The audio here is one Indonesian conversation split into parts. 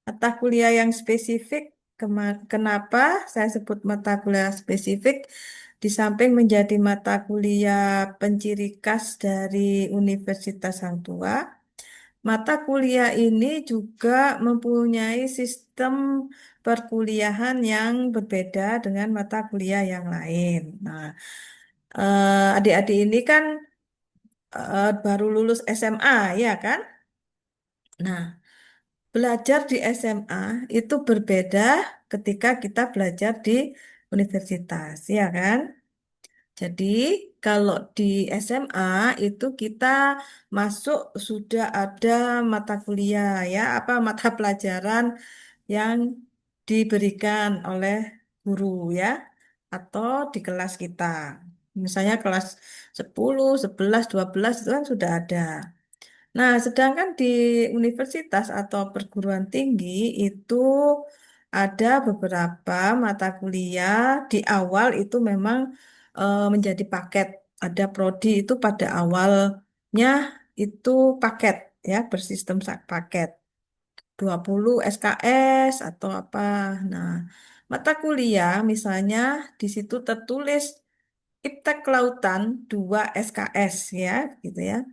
Mata kuliah yang spesifik, kenapa saya sebut mata kuliah spesifik? Di samping menjadi mata kuliah penciri khas dari Universitas Hang Tua, mata kuliah ini juga mempunyai sistem perkuliahan yang berbeda dengan mata kuliah yang lain. Nah, adik-adik ini kan baru lulus SMA, ya kan? Nah, belajar di SMA itu berbeda ketika kita belajar di universitas, ya kan? Jadi, kalau di SMA itu kita masuk sudah ada mata kuliah ya, apa mata pelajaran yang diberikan oleh guru ya, atau di kelas kita. Misalnya kelas 10, 11, 12 itu kan sudah ada. Nah, sedangkan di universitas atau perguruan tinggi itu ada beberapa mata kuliah di awal itu memang menjadi paket. Ada prodi itu pada awalnya itu paket ya, bersistem paket. 20 SKS atau apa. Nah, mata kuliah misalnya di situ tertulis Iptek Kelautan 2 SKS ya, gitu ya.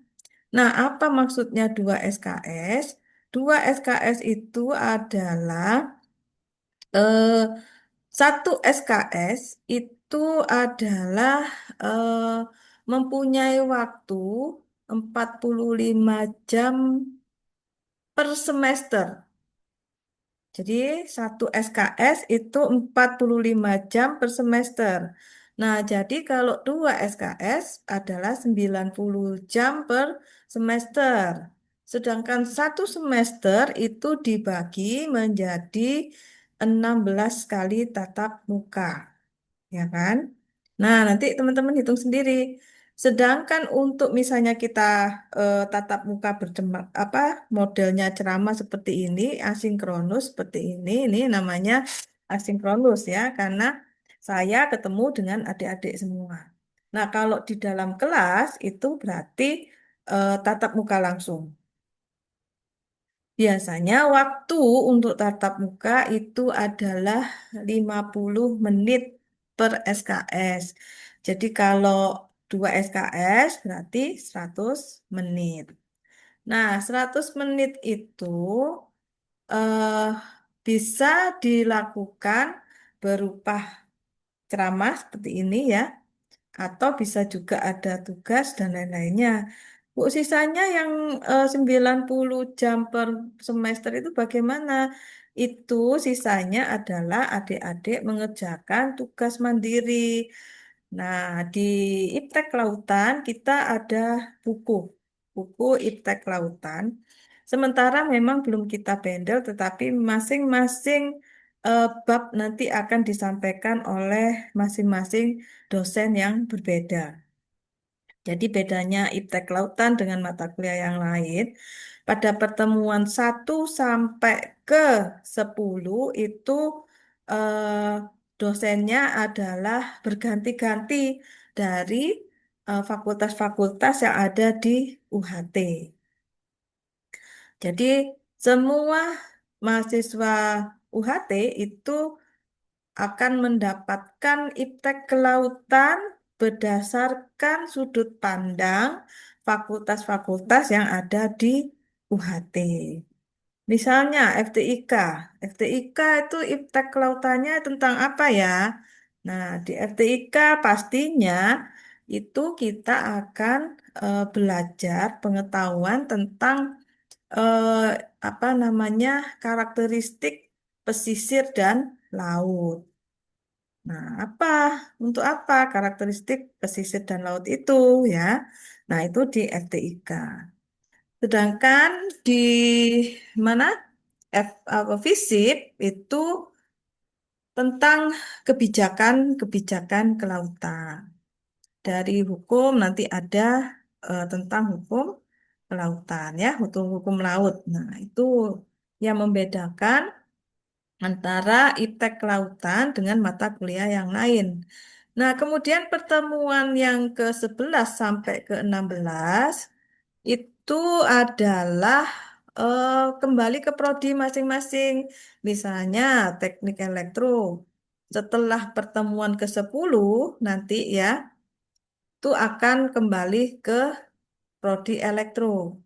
Nah, apa maksudnya 2 SKS? 2 SKS itu adalah eh, satu SKS itu adalah eh, mempunyai waktu 45 jam per semester. Jadi satu SKS itu 45 jam per semester. Nah, jadi kalau 2 SKS adalah 90 jam per semester. Sedangkan satu semester itu dibagi menjadi 16 kali tatap muka, ya kan? Nah, nanti teman-teman hitung sendiri. Sedangkan untuk misalnya kita tatap muka apa modelnya ceramah seperti ini, asinkronus seperti ini namanya asinkronus ya, karena saya ketemu dengan adik-adik semua. Nah, kalau di dalam kelas itu berarti tatap muka langsung. Biasanya waktu untuk tatap muka itu adalah 50 menit per SKS. Jadi kalau 2 SKS berarti 100 menit. Nah, 100 menit itu eh, bisa dilakukan berupa ceramah seperti ini ya, atau bisa juga ada tugas dan lain-lainnya. Bu, sisanya yang 90 jam per semester itu bagaimana? Itu sisanya adalah adik-adik mengerjakan tugas mandiri. Nah, di Iptek Kelautan kita ada buku, buku Iptek Kelautan. Sementara memang belum kita bendel, tetapi masing-masing bab nanti akan disampaikan oleh masing-masing dosen yang berbeda. Jadi bedanya Iptek Kelautan dengan mata kuliah yang lain, pada pertemuan 1 sampai ke 10 itu eh, dosennya adalah berganti-ganti dari fakultas-fakultas yang ada di UHT. Jadi semua mahasiswa UHT itu akan mendapatkan iptek kelautan berdasarkan sudut pandang fakultas-fakultas yang ada di UHT. Misalnya FTIK. FTIK itu iptek kelautannya tentang apa ya? Nah, di FTIK pastinya itu kita akan belajar pengetahuan tentang eh, apa namanya karakteristik pesisir dan laut. Nah, untuk apa karakteristik pesisir dan laut itu ya? Nah, itu di FTIK. Sedangkan di mana FISIP itu tentang kebijakan-kebijakan kelautan. Dari hukum nanti ada tentang hukum kelautan ya, hukum-hukum laut. Nah, itu yang membedakan antara iptek kelautan dengan mata kuliah yang lain. Nah, kemudian pertemuan yang ke-11 sampai ke-16 itu adalah kembali ke prodi masing-masing. Misalnya teknik elektro. Setelah pertemuan ke-10 nanti ya, itu akan kembali ke prodi elektro.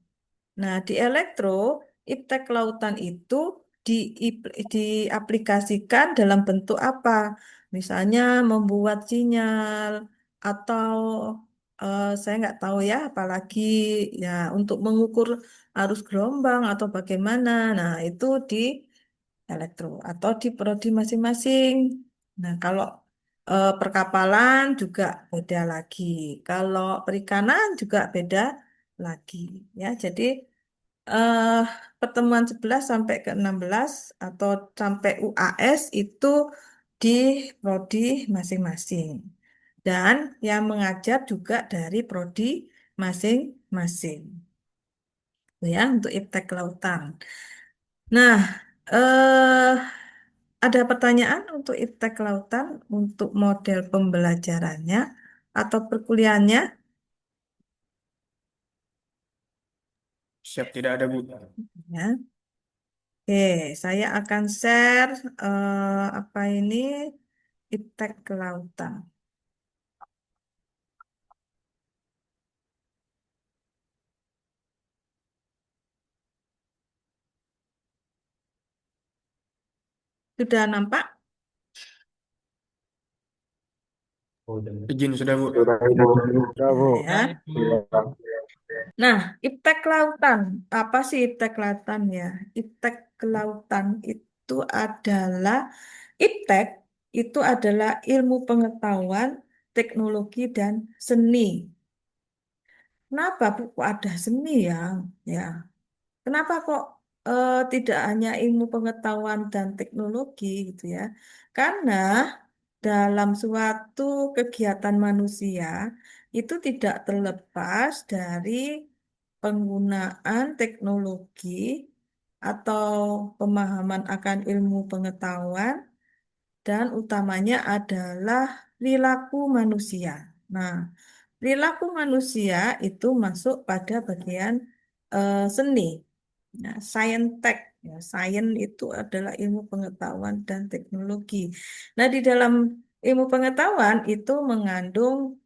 Nah, di elektro, iptek kelautan itu diaplikasikan dalam bentuk apa? Misalnya membuat sinyal atau saya nggak tahu ya, apalagi ya untuk mengukur arus gelombang atau bagaimana. Nah, itu di elektro atau di prodi masing-masing. Nah, kalau perkapalan juga beda lagi. Kalau perikanan juga beda lagi. Ya, jadi eh, pertemuan 11 sampai ke 16 atau sampai UAS itu di prodi masing-masing. Dan yang mengajar juga dari prodi masing-masing. Itu ya, untuk iptek kelautan. Nah, eh, ada pertanyaan untuk iptek kelautan untuk model pembelajarannya atau perkuliahannya? Siap, tidak ada Bu. Ya. Oke, saya akan share apa ini iptek kelautan. Sudah nampak? Izin sudah Bu. Sudah Ibu. Sudah Ya, Bu. ya. Nah, iptek kelautan. Apa sih iptek kelautan ya? Iptek kelautan itu adalah iptek itu adalah ilmu pengetahuan, teknologi dan seni. Kenapa Bu kok ada seni ya? Ya. Kenapa kok tidak hanya ilmu pengetahuan dan teknologi gitu ya? Karena dalam suatu kegiatan manusia itu tidak terlepas dari penggunaan teknologi atau pemahaman akan ilmu pengetahuan dan utamanya adalah perilaku manusia. Nah, perilaku manusia itu masuk pada bagian seni. Nah, saintek, ya, sains itu adalah ilmu pengetahuan dan teknologi. Nah, di dalam ilmu pengetahuan itu mengandung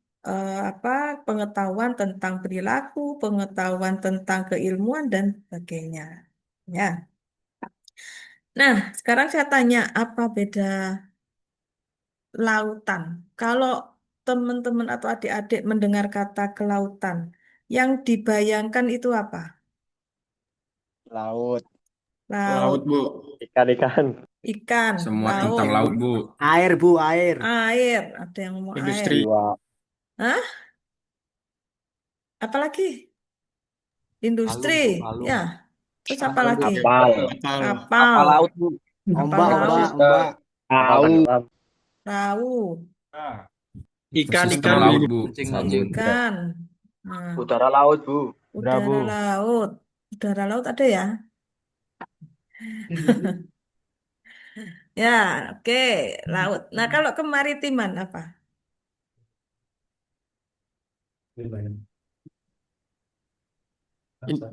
apa pengetahuan tentang perilaku, pengetahuan tentang keilmuan dan sebagainya. Ya. Nah, sekarang saya tanya apa beda lautan? Kalau teman-teman atau adik-adik mendengar kata kelautan, yang dibayangkan itu apa? Laut. Laut Laut, Bu. Ikan-ikan. ikan, Semua tentang laut, laut, Bu. Air, Bu, air. air. Ada yang mau air. Industri. Jiwa. Hah? Apalagi? Industri, Palung, Bu, palung. ya. Terus apa Palung, Bu. lagi? Kapal. Kapal. Kapal, Kapal laut, Bu. kapal Ombak, ombak, laut, ombak. Kapal tenggelam. perahu, Ikan, Ekosistem ikan Bu. laut, Bu. Kencing, ikan, nah, Udara laut, Bu. udara laut. Udara laut ada ya? Ya, oke, laut. Nah, kalau kemaritiman apa?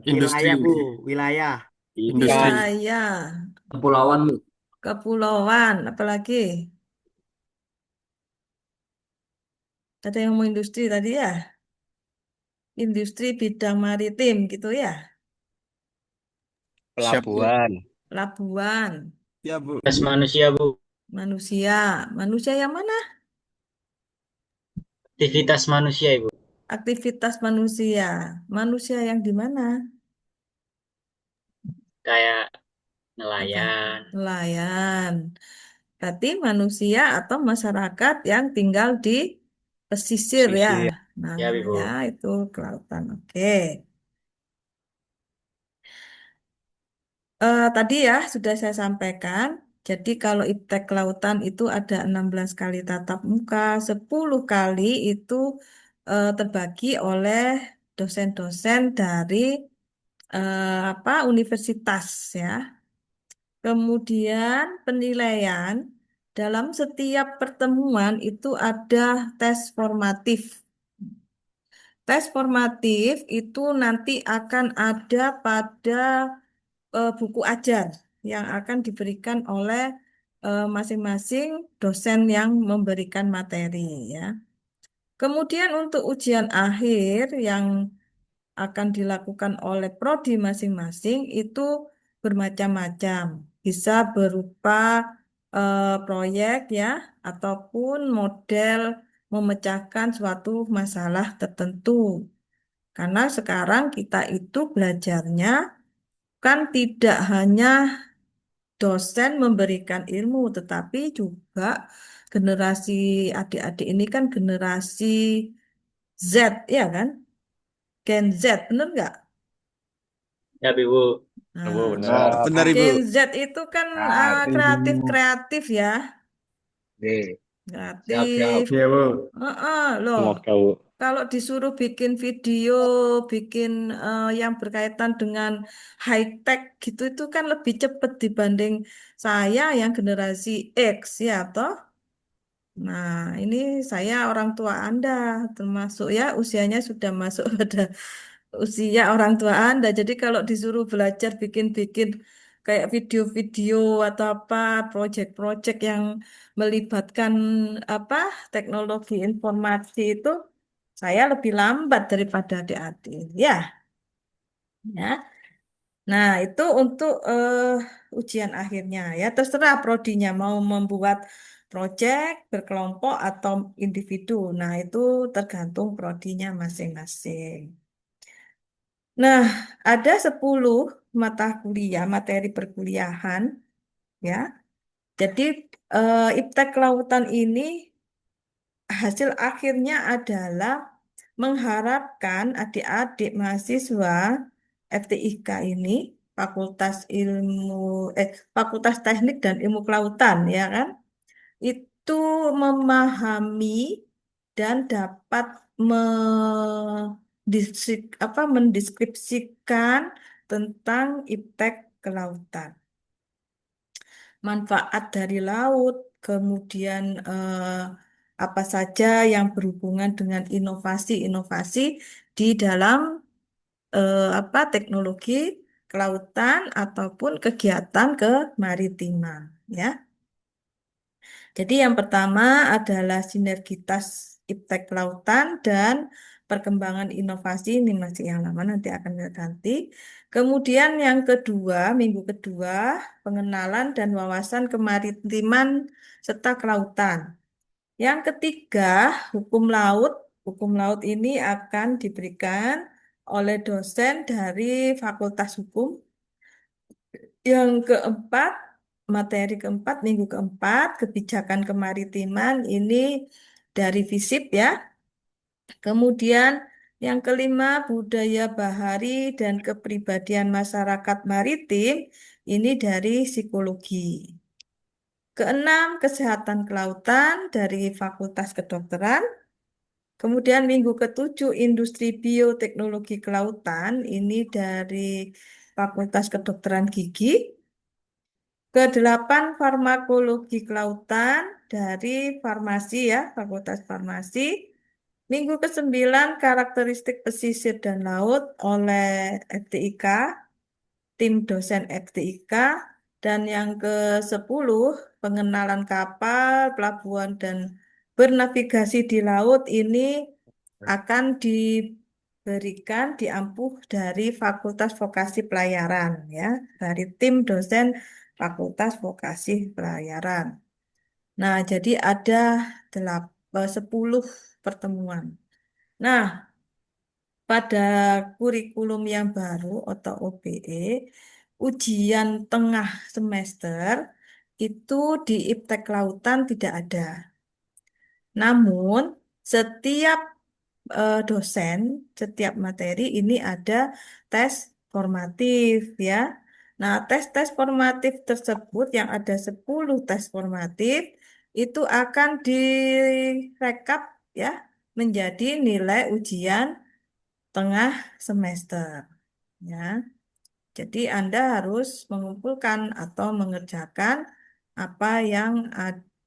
Industri. Wilayah, Bu, wilayah. Ikan. Industri. Wilayah, Kepulauan, Bu. kepulauan, apalagi? Ada yang mau industri tadi ya? Industri bidang maritim gitu ya? Siap Bu. Pelabuhan. Labuan, Ya, Bu. Tes manusia, Bu. manusia. Manusia yang mana? Aktivitas manusia, Ibu. Aktivitas manusia. Manusia yang di mana? Kayak Apa? nelayan, Nelayan. Berarti manusia atau masyarakat yang tinggal di pesisir ya. Sisir. Nah, ya, ya Ibu. itu kelautan. Oke. Tadi ya sudah saya sampaikan. Jadi kalau iptek kelautan itu ada 16 kali tatap muka, 10 kali itu terbagi oleh dosen-dosen dari apa universitas ya. Kemudian penilaian dalam setiap pertemuan itu ada tes formatif. Tes formatif itu nanti akan ada pada buku ajar yang akan diberikan oleh masing-masing dosen yang memberikan materi ya. Kemudian untuk ujian akhir yang akan dilakukan oleh prodi masing-masing itu bermacam-macam. Bisa berupa proyek ya, ataupun model memecahkan suatu masalah tertentu. Karena sekarang kita itu belajarnya kan tidak hanya dosen memberikan ilmu, tetapi juga generasi adik-adik ini kan generasi Z, ya kan? Gen Z, bener nggak? Ya, Bu. Bu, Nah, benar. Benar, Ibu. Gen Z itu kan kreatif-kreatif ya, B. kreatif. Iya, Bu. Loh, Semoga, Bu. kalau disuruh bikin video, bikin yang berkaitan dengan high tech gitu itu kan lebih cepat dibanding saya yang generasi X ya, toh. Nah, ini saya orang tua Anda, termasuk ya usianya sudah masuk pada usia orang tua Anda. Jadi kalau disuruh belajar bikin-bikin kayak video-video atau apa, proyek-proyek yang melibatkan apa teknologi informasi itu, saya lebih lambat daripada adik-adik. Ya. Nah, itu untuk ujian akhirnya ya. Terserah prodinya mau membuat proyek berkelompok atau individu. Nah, itu tergantung prodinya masing-masing. Nah, ada 10 mata kuliah, materi perkuliahan ya. Jadi IPTEK Kelautan ini hasil akhirnya adalah mengharapkan adik-adik mahasiswa FTIK ini Fakultas Ilmu Fakultas Teknik dan Ilmu Kelautan ya kan itu memahami dan dapat mendeskripsikan tentang IPTEK Kelautan, manfaat dari laut, kemudian apa saja yang berhubungan dengan inovasi-inovasi di dalam apa teknologi kelautan ataupun kegiatan kemaritiman ya. Jadi yang pertama adalah sinergitas IPTEK Kelautan dan perkembangan inovasi, ini masih yang lama nanti akan ganti. Kemudian yang kedua, minggu kedua, pengenalan dan wawasan kemaritiman serta kelautan. Yang ketiga, hukum laut. Hukum laut ini akan diberikan oleh dosen dari Fakultas Hukum. Yang keempat, materi keempat, minggu keempat, kebijakan kemaritiman ini dari FISIP ya. Kemudian yang kelima, budaya bahari dan kepribadian masyarakat maritim ini dari psikologi. Keenam, kesehatan kelautan dari Fakultas Kedokteran. Kemudian minggu ketujuh, industri bioteknologi kelautan ini dari Fakultas Kedokteran Gigi. Kedelapan, farmakologi kelautan dari farmasi ya, Fakultas Farmasi. Minggu ke-9, karakteristik pesisir dan laut oleh FTIK, tim dosen FTIK. Dan yang ke-10, pengenalan kapal, pelabuhan, dan bernavigasi di laut ini akan diberikan diampuh dari Fakultas Vokasi Pelayaran ya, dari tim dosen Fakultas Vokasi Pelayaran. Nah, jadi ada 10 pertemuan. Nah, pada kurikulum yang baru atau OBE, ujian tengah semester itu di IPTEK Kelautan tidak ada. Namun, setiap dosen, setiap materi ini ada tes formatif ya. Nah, tes-tes formatif tersebut yang ada 10 tes formatif itu akan direkap ya menjadi nilai ujian tengah semester ya. Jadi Anda harus mengumpulkan atau mengerjakan apa yang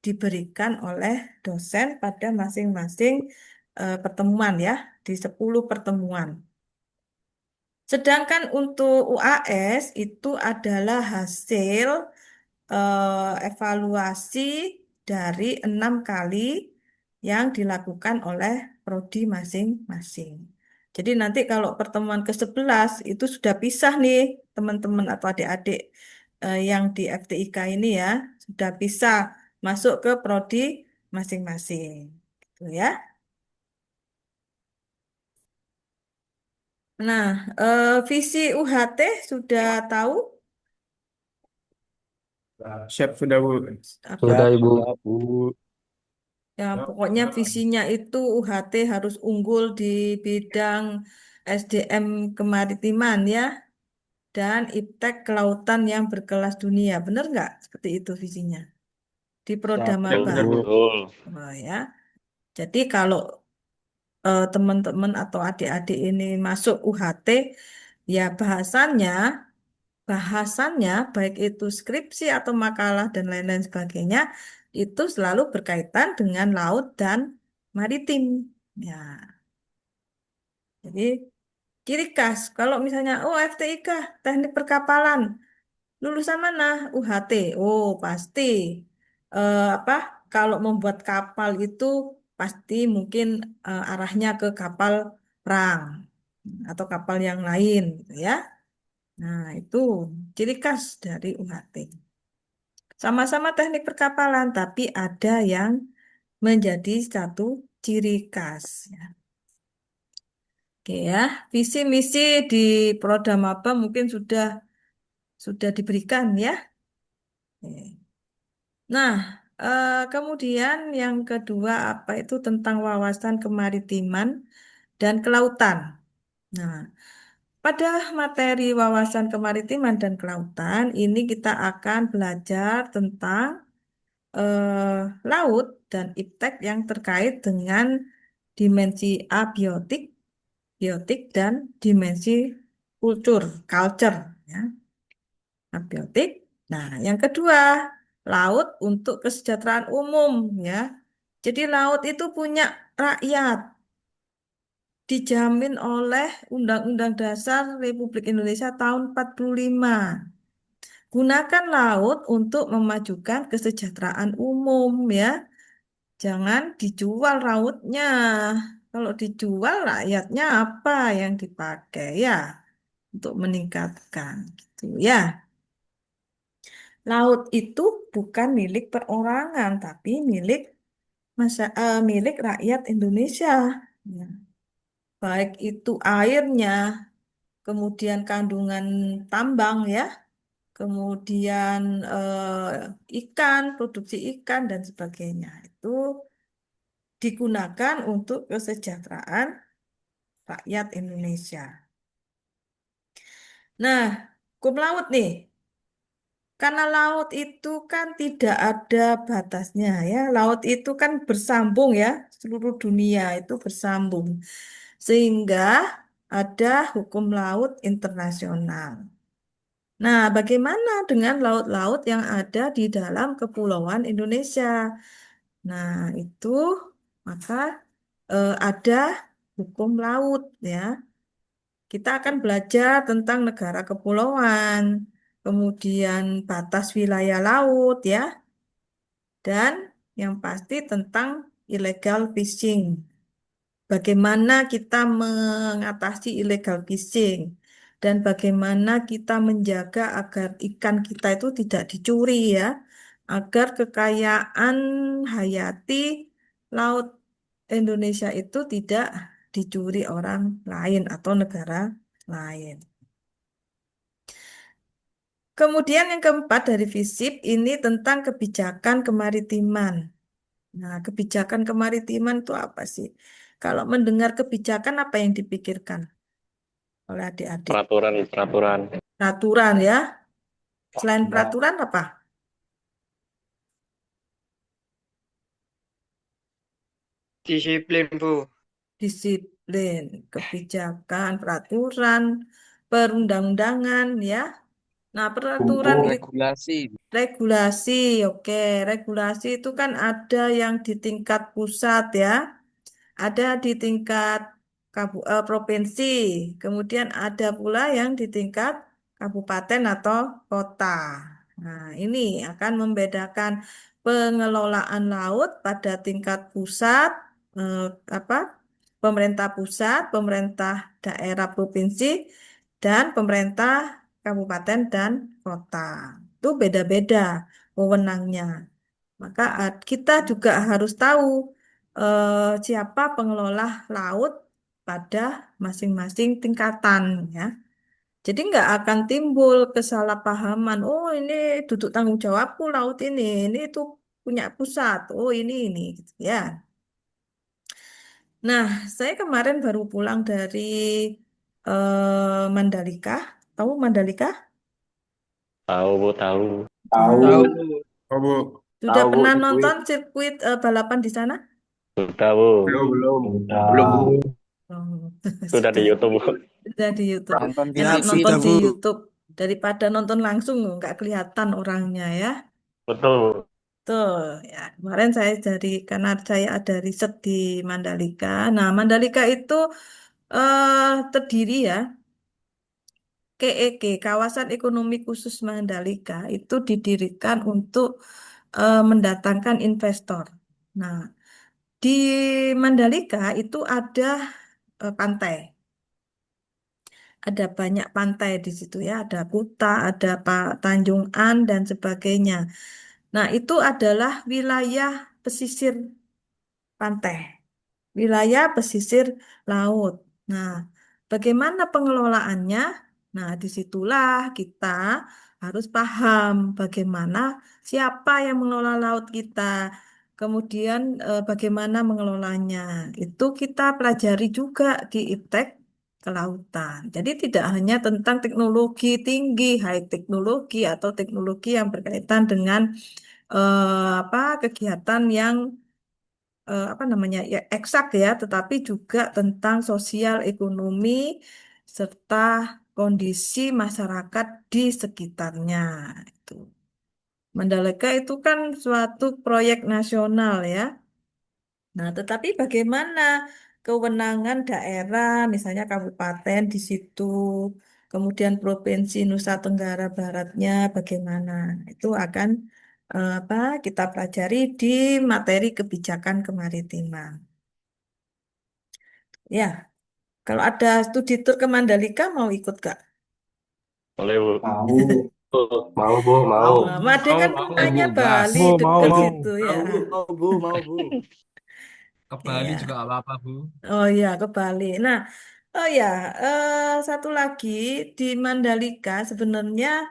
diberikan oleh dosen pada masing-masing pertemuan ya, di 10 pertemuan. Sedangkan untuk UAS itu adalah hasil evaluasi dari 6 kali yang dilakukan oleh prodi masing-masing. Jadi nanti kalau pertemuan ke-11 itu sudah pisah nih teman-teman atau adik-adik yang di FTIK ini ya, sudah pisah masuk ke prodi masing-masing. Gitu ya. Nah, visi UHT sudah tahu Siap sudah, Bu. apa? Sudah, Ibu. Ya, pokoknya visinya itu UHT harus unggul di bidang SDM kemaritiman ya, dan iptek kelautan yang berkelas dunia. Benar nggak? Seperti itu visinya di Siap, Yang Prodamaba. benar, Bu. Ibu. Oh, ya. Jadi kalau teman-teman atau adik-adik ini masuk UHT, ya bahasannya baik itu skripsi atau makalah dan lain-lain sebagainya itu selalu berkaitan dengan laut dan maritim. Ya, jadi ciri khas kalau misalnya oh FTIK teknik perkapalan lulusan mana? UHT. Oh, pasti apa kalau membuat kapal itu pasti mungkin arahnya ke kapal perang atau kapal yang lain gitu ya. Nah, itu ciri khas dari UHT. Sama-sama teknik perkapalan, tapi ada yang menjadi satu ciri khas. Ya. Oke ya, visi misi di Prodamaba mungkin sudah diberikan ya. Oke. Nah, kemudian yang kedua apa itu tentang wawasan kemaritiman dan kelautan. Nah, pada materi wawasan kemaritiman dan kelautan ini kita akan belajar tentang laut dan iptek yang terkait dengan dimensi abiotik, biotik, dan dimensi culture, ya, abiotik. Nah, yang kedua, laut untuk kesejahteraan umum, ya. Jadi laut itu punya rakyat, dijamin oleh Undang-Undang Dasar Republik Indonesia tahun 45. Gunakan laut untuk memajukan kesejahteraan umum, ya. Jangan dijual lautnya. Kalau dijual rakyatnya apa yang dipakai ya untuk meningkatkan gitu ya. Laut itu bukan milik perorangan tapi milik rakyat Indonesia. Ya. Baik itu airnya, kemudian kandungan tambang ya, kemudian ikan, produksi ikan dan sebagainya. Itu digunakan untuk kesejahteraan rakyat Indonesia. Nah, hukum laut nih. Karena laut itu kan tidak ada batasnya ya. Laut itu kan bersambung ya. Seluruh dunia itu bersambung. Sehingga ada hukum laut internasional. Nah, bagaimana dengan laut-laut yang ada di dalam kepulauan Indonesia? Nah, itu maka ada hukum laut ya. Kita akan belajar tentang negara kepulauan, kemudian batas wilayah laut ya, dan yang pasti tentang illegal fishing. Bagaimana kita mengatasi illegal fishing dan bagaimana kita menjaga agar ikan kita itu tidak dicuri ya, agar kekayaan hayati laut Indonesia itu tidak dicuri orang lain atau negara lain. Kemudian yang keempat dari FISIP ini tentang kebijakan kemaritiman. Nah, kebijakan kemaritiman itu apa sih? Kalau mendengar kebijakan apa yang dipikirkan oleh adik-adik? Peraturan. Peraturan ya. Selain peraturan apa? Disiplin, Bu. Disiplin, kebijakan, peraturan, perundang-undangan ya. Nah, peraturan itu Regulasi. regulasi, oke. Regulasi itu kan ada yang di tingkat pusat ya, ada di tingkat provinsi, kemudian ada pula yang di tingkat kabupaten atau kota. Nah, ini akan membedakan pengelolaan laut pada tingkat pusat, eh, apa, pemerintah pusat, pemerintah daerah provinsi, dan pemerintah kabupaten dan kota. Itu beda-beda wewenangnya. Maka kita juga harus tahu siapa pengelola laut pada masing-masing tingkatan ya. Jadi nggak akan timbul kesalahpahaman. Oh ini duduk tanggung jawabku laut ini itu punya pusat. Oh ini gitu ya. Nah, saya kemarin baru pulang dari Mandalika. Tahu Mandalika? Tahu, Bu, tahu. Tahu, Hmm. Bu. Oh, Bu. Sudah Tahu, Bu, pernah sirkuit. nonton sirkuit balapan di sana? Sudah, Bu. Belum. Belum, Bu. Oh, Sudah di sudah. YouTube, Bu. Sudah di YouTube. Nonton di Enak TV nonton dah, di Bu. YouTube daripada nonton langsung nggak kelihatan orangnya ya. Betul, Bu. Tuh, ya kemarin saya karena saya ada riset di Mandalika. Nah, Mandalika itu terdiri ya, KEK, Kawasan Ekonomi Khusus Mandalika itu didirikan untuk mendatangkan investor. Nah, di Mandalika itu ada pantai. Ada banyak pantai di situ ya, ada Kuta, ada Tanjung An dan sebagainya. Nah, itu adalah wilayah pesisir pantai, wilayah pesisir laut. Nah, bagaimana pengelolaannya? Nah, disitulah kita harus paham bagaimana siapa yang mengelola laut kita, kemudian bagaimana mengelolanya. Itu kita pelajari juga di IPTEK kelautan. Jadi tidak hanya tentang teknologi tinggi, high teknologi atau teknologi yang berkaitan dengan kegiatan yang apa namanya ya eksak ya, tetapi juga tentang sosial ekonomi serta kondisi masyarakat di sekitarnya itu. Mandalika itu kan suatu proyek nasional ya. Nah, tetapi bagaimana kewenangan daerah, misalnya kabupaten di situ, kemudian provinsi Nusa Tenggara Baratnya bagaimana? Itu akan apa kita pelajari di materi kebijakan kemaritiman. Ya, kalau ada studi tur ke Mandalika mau ikut Kak? Boleh, Bu. Oh, Mau, Bu, mau. Made kan rumahnya Bali, Bu, mau, deket Bu. situ ya. Mau, Bu, mau, Bu. Ke Bali juga Iya. gak apa-apa, Bu. Oh iya, ke Bali. Nah, oh ya, satu lagi di Mandalika sebenarnya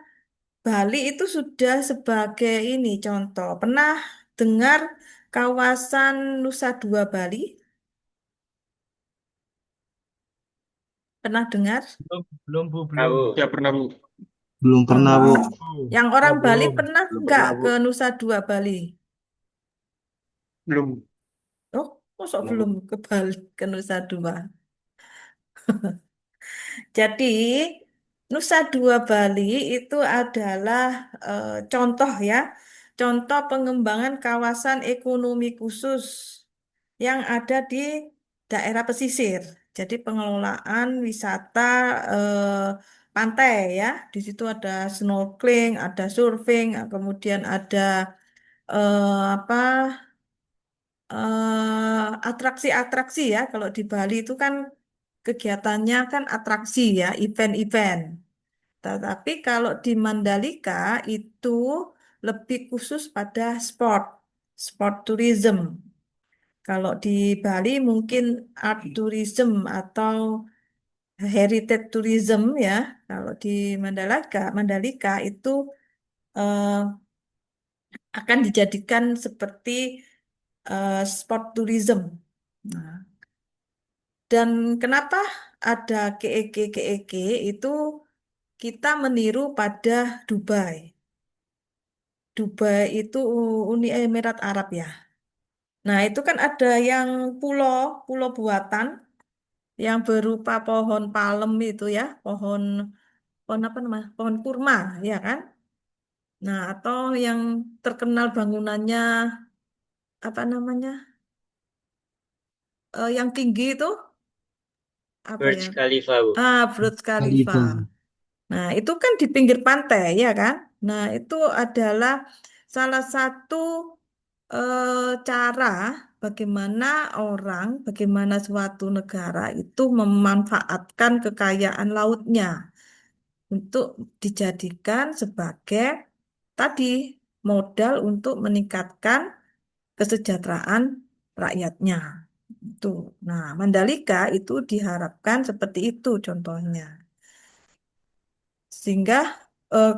Bali itu sudah sebagai ini contoh. Pernah dengar kawasan Nusa Dua Bali? Belum, belum, Bu, belum. tahu. Ya pernah, Bu. Belum pernah, Bu. Oh, Bu. yang orang Bali Belum. pernah Belum nggak pernah, Bu. ke Nusa Dua Bali? Belum. Oh, masa Pernah, Bu. belum ke Bali, ke Nusa Dua? Jadi, Nusa Dua Bali itu adalah contoh ya, contoh pengembangan kawasan ekonomi khusus yang ada di daerah pesisir. Jadi pengelolaan wisata pantai ya. Di situ ada snorkeling, ada surfing, kemudian ada apa atraksi-atraksi ya. Kalau di Bali itu kan kegiatannya kan atraksi ya, event-event. Tetapi kalau di Mandalika itu lebih khusus pada sport, sport tourism. Kalau di Bali mungkin art tourism atau heritage tourism ya. Kalau di Mandalika itu eh, akan dijadikan seperti sport tourism. Nah, dan kenapa ada KEK itu kita meniru pada Dubai. Dubai itu Uni Emirat Arab ya. Nah, itu kan ada yang pulau, pulau buatan yang berupa pohon palem itu ya, pohon pohon apa namanya? Pohon kurma, ya kan? Nah, atau yang terkenal bangunannya apa namanya? Yang tinggi itu apa Burj ya? Khalifa, Bu. Burj Khalifa. Khalifa. Nah, itu kan di pinggir pantai, ya kan? Nah, itu adalah salah satu cara bagaimana bagaimana suatu negara itu memanfaatkan kekayaan lautnya untuk dijadikan sebagai tadi modal untuk meningkatkan kesejahteraan rakyatnya. Itu. Nah, Mandalika itu diharapkan seperti itu contohnya. Sehingga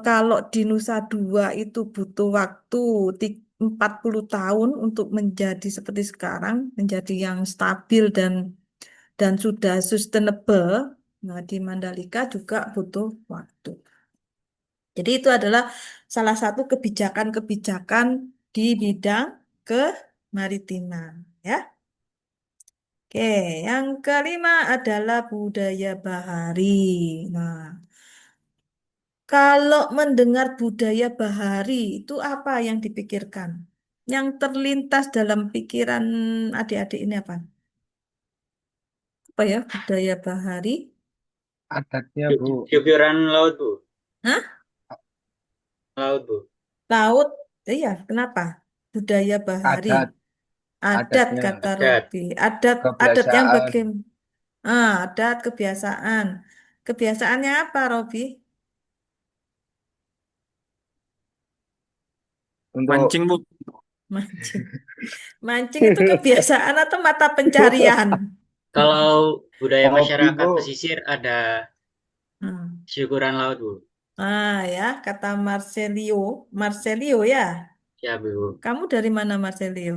kalau di Nusa Dua itu butuh waktu 40 tahun untuk menjadi seperti sekarang, menjadi yang stabil dan sudah sustainable. Nah, di Mandalika juga butuh waktu. Jadi itu adalah salah satu kebijakan-kebijakan di bidang kemaritiman, ya. Oke, yang kelima adalah budaya bahari. Nah, kalau mendengar budaya bahari, itu apa yang dipikirkan? Yang terlintas dalam pikiran adik-adik ini apa? Apa ya budaya bahari? Adatnya, Bu. Syukuran laut, Bu. Hah? Laut, Bu. Laut? Iya, kenapa? Budaya bahari. Adat. Adat Adatnya. kata Adat. Robi. Adat yang Kebiasaan. adat kebiasaan. Kebiasaannya apa, Robi? Untuk Mancing, Bu. Mancing. Mancing itu kebiasaan atau mata pencarian? Kalau budaya hobi, masyarakat Bu. pesisir ada Hmm. syukuran laut, Bu. Ya, kata Marcelio. Marcelio ya. Ya, Bu. Kamu dari mana, Marcelio?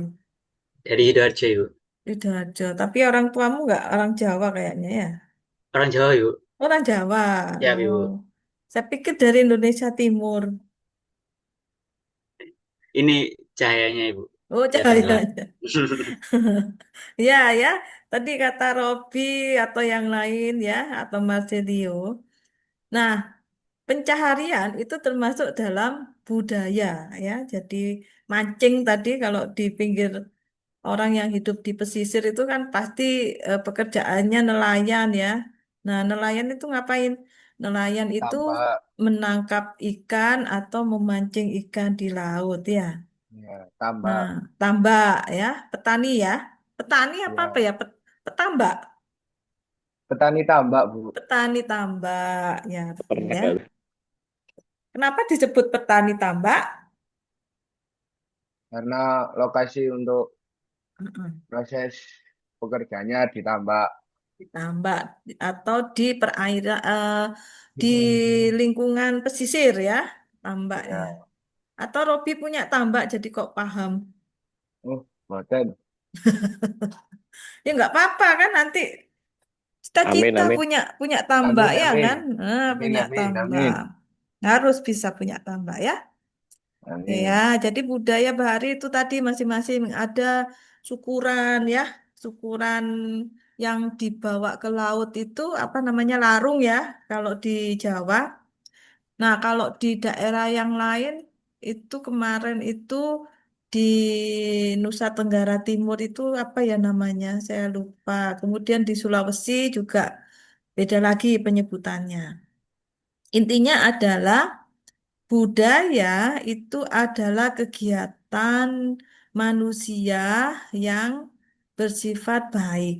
Dari Sidoarjo, Bu. Sidoarjo. Tapi orang tuamu nggak orang Jawa kayaknya ya. Orang Jawa, Bu. Orang Jawa. Ya, Oh, Bu. saya pikir dari Indonesia Timur. Ini cahayanya, Ibu. Oh, Ya, terang. cahayanya. Ya, ya. Tadi kata Robi atau yang lain ya, atau Marcelio. Nah, pencaharian itu termasuk dalam budaya ya. Jadi mancing tadi kalau di pinggir orang yang hidup di pesisir itu kan pasti pekerjaannya nelayan ya. Nah, nelayan itu ngapain? Nelayan itu tambah. menangkap ikan atau memancing ikan di laut ya. Ya, tambah. Nah, tambak ya, petani ya. Petani apa Ya. ya? Petambak. Petani tambak, Bu. Petani tambak ya, betul Pernah ya. kali. Kenapa disebut petani tambak? Karena lokasi untuk Mm-mm. proses pekerjaannya ditambak. Ditambak atau di perairan di lingkungan pesisir ya, tambak ya. Ya. Atau Robi punya tambak jadi kok paham. Oh, boten. Ya nggak apa-apa kan nanti Amin, cita-cita amin. punya punya tambak Amin, ya amin. kan? Amin, Punya amin, tambak. amin. Harus bisa punya tambak ya. Ya, Amin. jadi budaya bahari itu tadi masing-masing ada syukuran ya, syukuran yang dibawa ke laut itu apa namanya larung ya kalau di Jawa. Nah, kalau di daerah yang lain itu kemarin itu di Nusa Tenggara Timur itu apa ya namanya? Saya lupa. Kemudian di Sulawesi juga beda lagi penyebutannya. Intinya adalah budaya itu adalah kegiatan manusia yang bersifat baik.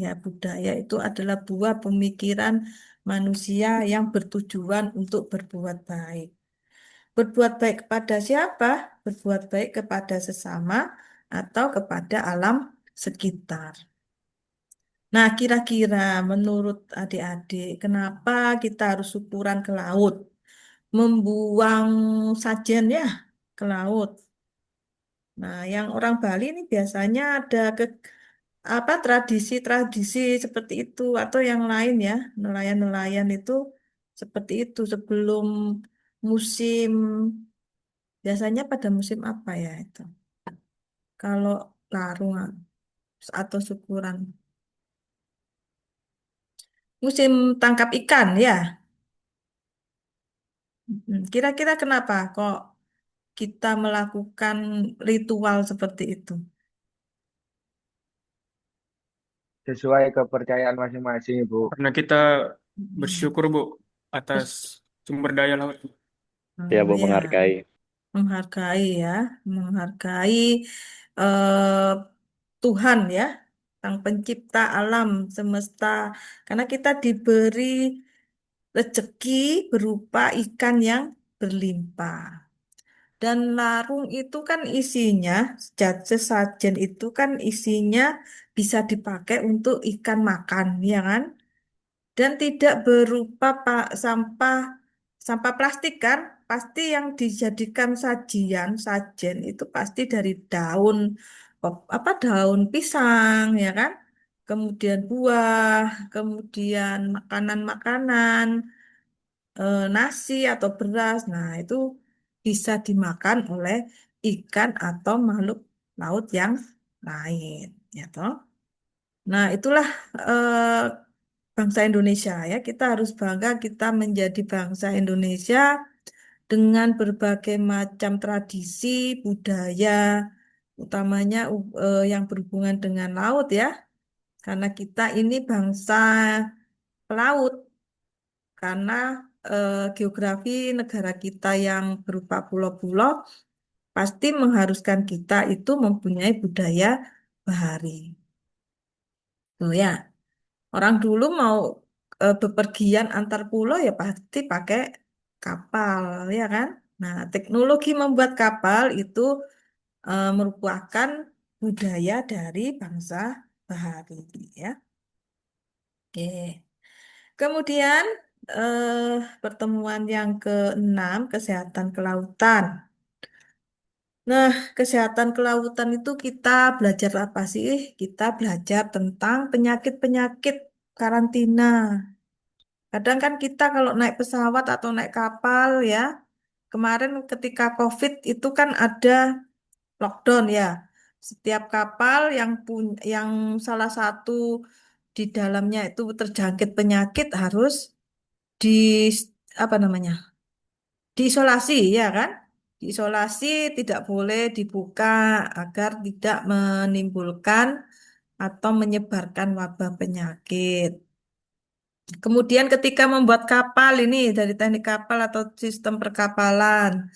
Ya, budaya itu adalah buah pemikiran manusia yang bertujuan untuk berbuat baik. Berbuat baik kepada siapa? Berbuat baik kepada sesama atau kepada alam sekitar. Nah, kira-kira menurut adik-adik, kenapa kita harus syukuran ke laut? Membuang sajen ya ke laut. Nah, yang orang Bali ini biasanya ada apa tradisi-tradisi seperti itu atau yang lain ya, nelayan-nelayan itu seperti itu sebelum musim biasanya pada musim apa ya itu? Kalau larung atau syukuran. Musim tangkap ikan ya. Kira-kira kenapa kok kita melakukan ritual seperti itu? sesuai kepercayaan masing-masing, Bu. Karena kita Hmm. bersyukur Bu atas Terus, sumber daya laut. Ya, oh Bu, ya, menghargai. menghargai ya, menghargai eh, Tuhan ya, Sang Pencipta alam semesta. Karena kita diberi rezeki berupa ikan yang berlimpah. Dan larung itu kan isinya, sesajen itu kan isinya bisa dipakai untuk ikan makan, ya kan? Dan tidak berupa sampah sampah plastik kan? Pasti yang dijadikan sajen itu pasti dari daun apa daun pisang, ya kan? Kemudian buah, kemudian makanan-makanan, nasi atau beras. Nah, itu bisa dimakan oleh ikan atau makhluk laut yang lain, ya toh. Nah, itulah eh, bangsa Indonesia ya. Kita harus bangga kita menjadi bangsa Indonesia dengan berbagai macam tradisi, budaya, utamanya yang berhubungan dengan laut ya. Karena kita ini bangsa pelaut. Karena geografi negara kita yang berupa pulau-pulau pasti mengharuskan kita itu mempunyai budaya bahari. Tuh ya, orang dulu mau bepergian antar pulau ya pasti pakai kapal, ya kan? Nah, teknologi membuat kapal itu merupakan budaya dari bangsa bahari, ya. Oke. Kemudian pertemuan yang keenam, kesehatan kelautan. Nah, kesehatan kelautan itu kita belajar apa sih? Kita belajar tentang penyakit-penyakit karantina. Kadang kan kita kalau naik pesawat atau naik kapal ya, kemarin ketika COVID itu kan ada lockdown ya. Setiap kapal yang salah satu di dalamnya itu terjangkit penyakit harus di apa namanya? Diisolasi ya kan? Diisolasi tidak boleh dibuka agar tidak menimbulkan atau menyebarkan wabah penyakit. Kemudian ketika membuat kapal ini dari teknik kapal atau sistem perkapalan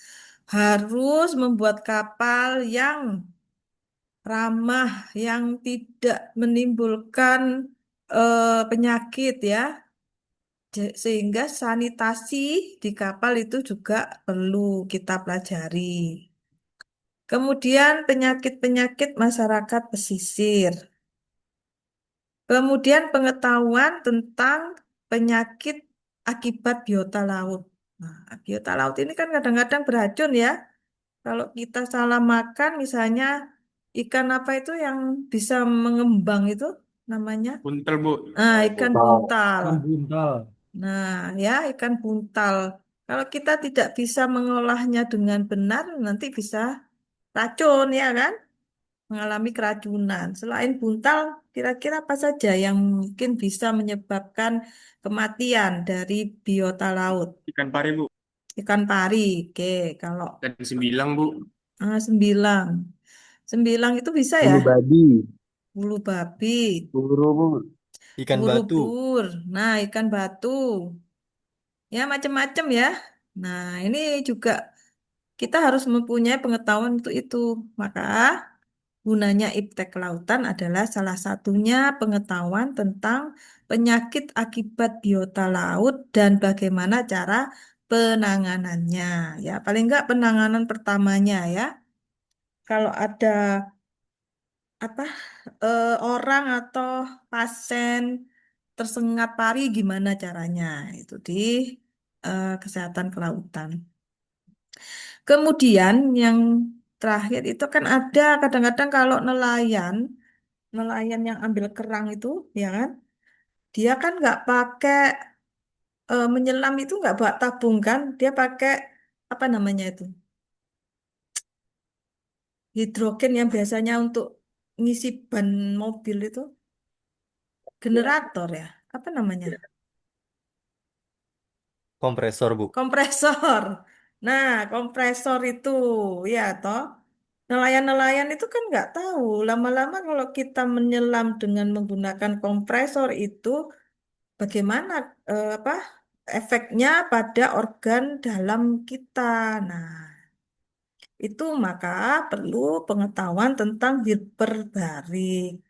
harus membuat kapal yang ramah, yang tidak menimbulkan penyakit ya. Sehingga sanitasi di kapal itu juga perlu kita pelajari. Kemudian penyakit-penyakit masyarakat pesisir. Kemudian pengetahuan tentang penyakit akibat biota laut. Nah, biota laut ini kan kadang-kadang beracun ya. Kalau kita salah makan, misalnya ikan apa itu yang bisa mengembang itu namanya? Buntel Bu. Ikan Wow. buntal. Kan buntal. Nah, ya ikan buntal. Kalau kita tidak bisa mengolahnya dengan benar, nanti bisa racun ya kan? Mengalami keracunan. Selain buntal, kira-kira apa saja yang mungkin bisa menyebabkan kematian dari biota laut? Ikan pari Bu. Ikan pari, oke. Kalau Dan sembilang Bu. sembilang, sembilang itu bisa ya? Bulu babi, Bulu babi, buru, Bu. Ikan batu. ubur-ubur. Nah, ikan batu, ya macam-macam ya. Nah, ini juga kita harus mempunyai pengetahuan untuk itu. Maka gunanya iptek kelautan adalah salah satunya pengetahuan tentang penyakit akibat biota laut dan bagaimana cara penanganannya. Ya, paling enggak penanganan pertamanya ya. Kalau ada apa orang atau pasien tersengat pari gimana caranya? Itu di kesehatan kelautan. Kemudian yang terakhir itu kan ada kadang-kadang kalau nelayan yang ambil kerang itu, ya kan, dia kan nggak pakai menyelam itu nggak bawa tabung kan, dia pakai apa namanya itu hidrogen yang biasanya untuk ngisi ban mobil itu generator ya, apa namanya Kompresor, Bu. kompresor. Nah, kompresor itu ya toh. Nelayan-nelayan itu kan nggak tahu. Lama-lama kalau kita menyelam dengan menggunakan kompresor itu bagaimana apa efeknya pada organ dalam kita. Nah, itu maka perlu pengetahuan tentang hiperbarik.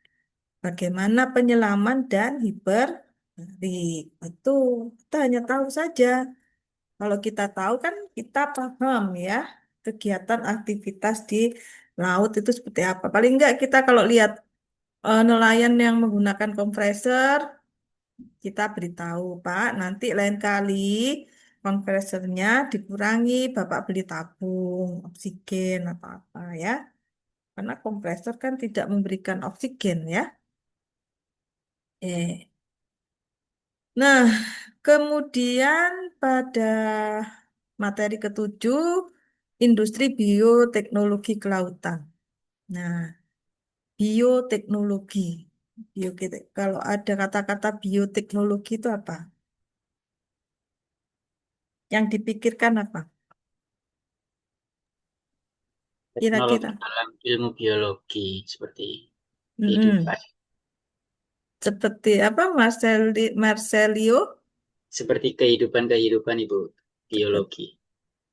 Bagaimana penyelaman dan hiperbarik. Itu kita hanya tahu saja. Kalau kita tahu kan kita paham ya kegiatan aktivitas di laut itu seperti apa. Paling enggak kita kalau lihat nelayan yang menggunakan kompresor, kita beritahu, Pak, nanti lain kali kompresornya dikurangi, Bapak beli tabung oksigen atau apa ya. Karena kompresor kan tidak memberikan oksigen ya. Eh. Nah, kemudian pada materi ketujuh, industri bioteknologi kelautan. Nah, bioteknologi. Kalau ada kata-kata bioteknologi itu apa? Yang dipikirkan apa? Teknologi Kira-kira. dalam ilmu biologi seperti Mm-mm. kehidupan. Seperti apa, Marcelio? Seperti kehidupan-kehidupan Ibu, biologi.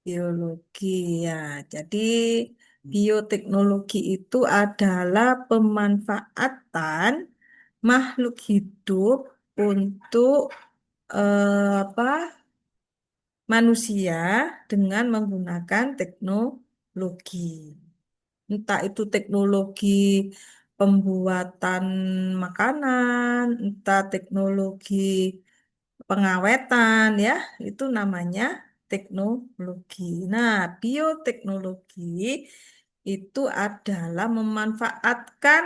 Biologi ya. Jadi bioteknologi itu adalah pemanfaatan makhluk hidup untuk apa manusia dengan menggunakan teknologi. Entah itu teknologi pembuatan makanan, entah teknologi pengawetan ya, itu namanya teknologi. Nah, bioteknologi itu adalah memanfaatkan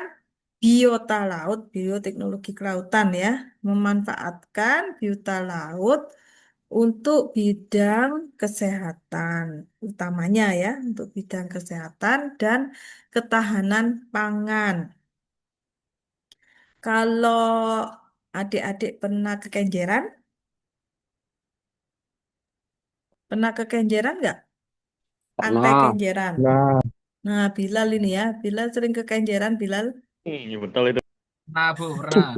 biota laut, bioteknologi kelautan ya, memanfaatkan biota laut untuk bidang kesehatan, utamanya ya, untuk bidang kesehatan dan ketahanan pangan. Kalau adik-adik pernah kekenjeran nggak? Pantai Pernah. Kenjeran. Nah, Nah, Bilal ini ya, Bilal sering kekenjeran, Bilal. Iya betul itu. Pernah, Bu, pernah.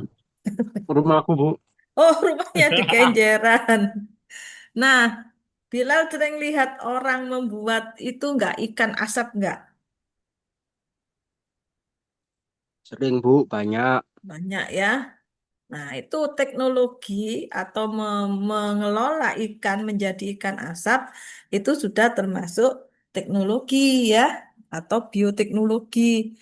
Rumah aku, Bu. Oh, rumahnya di Kenjeran. Nah, Bilal sering lihat orang membuat itu nggak, ikan asap nggak? Sering, Bu. Banyak. Banyak ya. Nah, itu teknologi atau mengelola ikan menjadi ikan asap itu sudah termasuk teknologi ya, atau bioteknologi.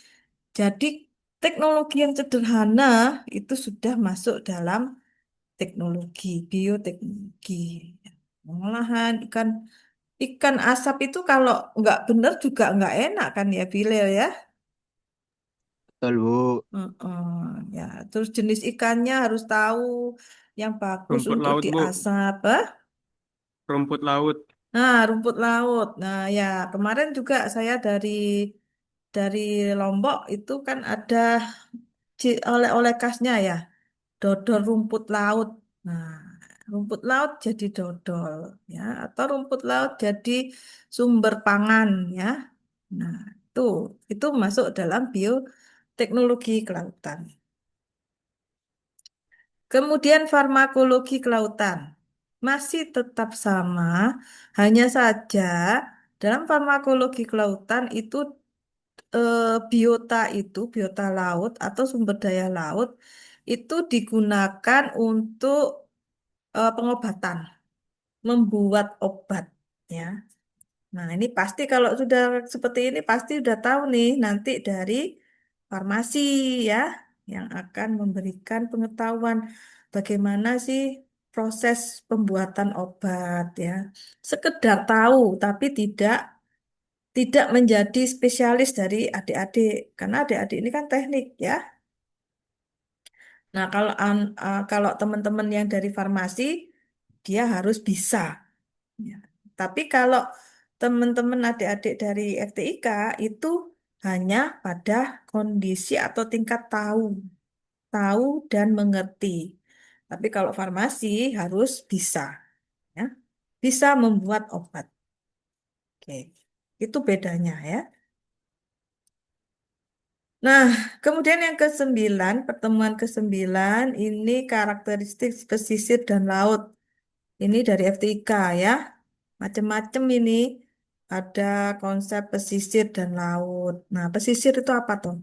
Jadi, teknologi yang sederhana itu sudah masuk dalam teknologi, bioteknologi. Pengolahan ikan asap itu kalau nggak benar juga nggak enak kan ya, Bilal ya. Betul, Bu. Heeh, ya, terus jenis ikannya harus tahu yang bagus Rumput untuk laut, Bu. diasap. Rumput laut. Nah, rumput laut. Nah, ya kemarin juga saya dari Lombok itu kan ada oleh-oleh khasnya ya, dodol rumput laut. Nah, rumput laut jadi dodol ya, atau rumput laut jadi sumber pangan ya. Nah, itu itu masuk dalam bioteknologi kelautan. Kemudian farmakologi kelautan masih tetap sama, hanya saja dalam farmakologi kelautan itu biota laut atau sumber daya laut itu digunakan untuk pengobatan, membuat obat ya. Nah, ini pasti kalau sudah seperti ini pasti sudah tahu nih nanti dari farmasi ya yang akan memberikan pengetahuan bagaimana sih proses pembuatan obat ya. Sekedar tahu tapi tidak menjadi spesialis dari adik-adik karena adik-adik ini kan teknik ya. Nah, kalau teman-teman yang dari farmasi dia harus bisa. Ya. Tapi kalau teman-teman adik-adik dari FTIK itu hanya pada kondisi atau tingkat tahu dan mengerti. Tapi kalau farmasi harus bisa, ya, bisa membuat obat. Oke, itu bedanya ya. Nah, kemudian yang kesembilan, pertemuan kesembilan ini karakteristik pesisir dan laut. Ini dari FTIK ya. Macam-macam ini. Ada konsep pesisir dan laut. Nah, pesisir itu apa tuh?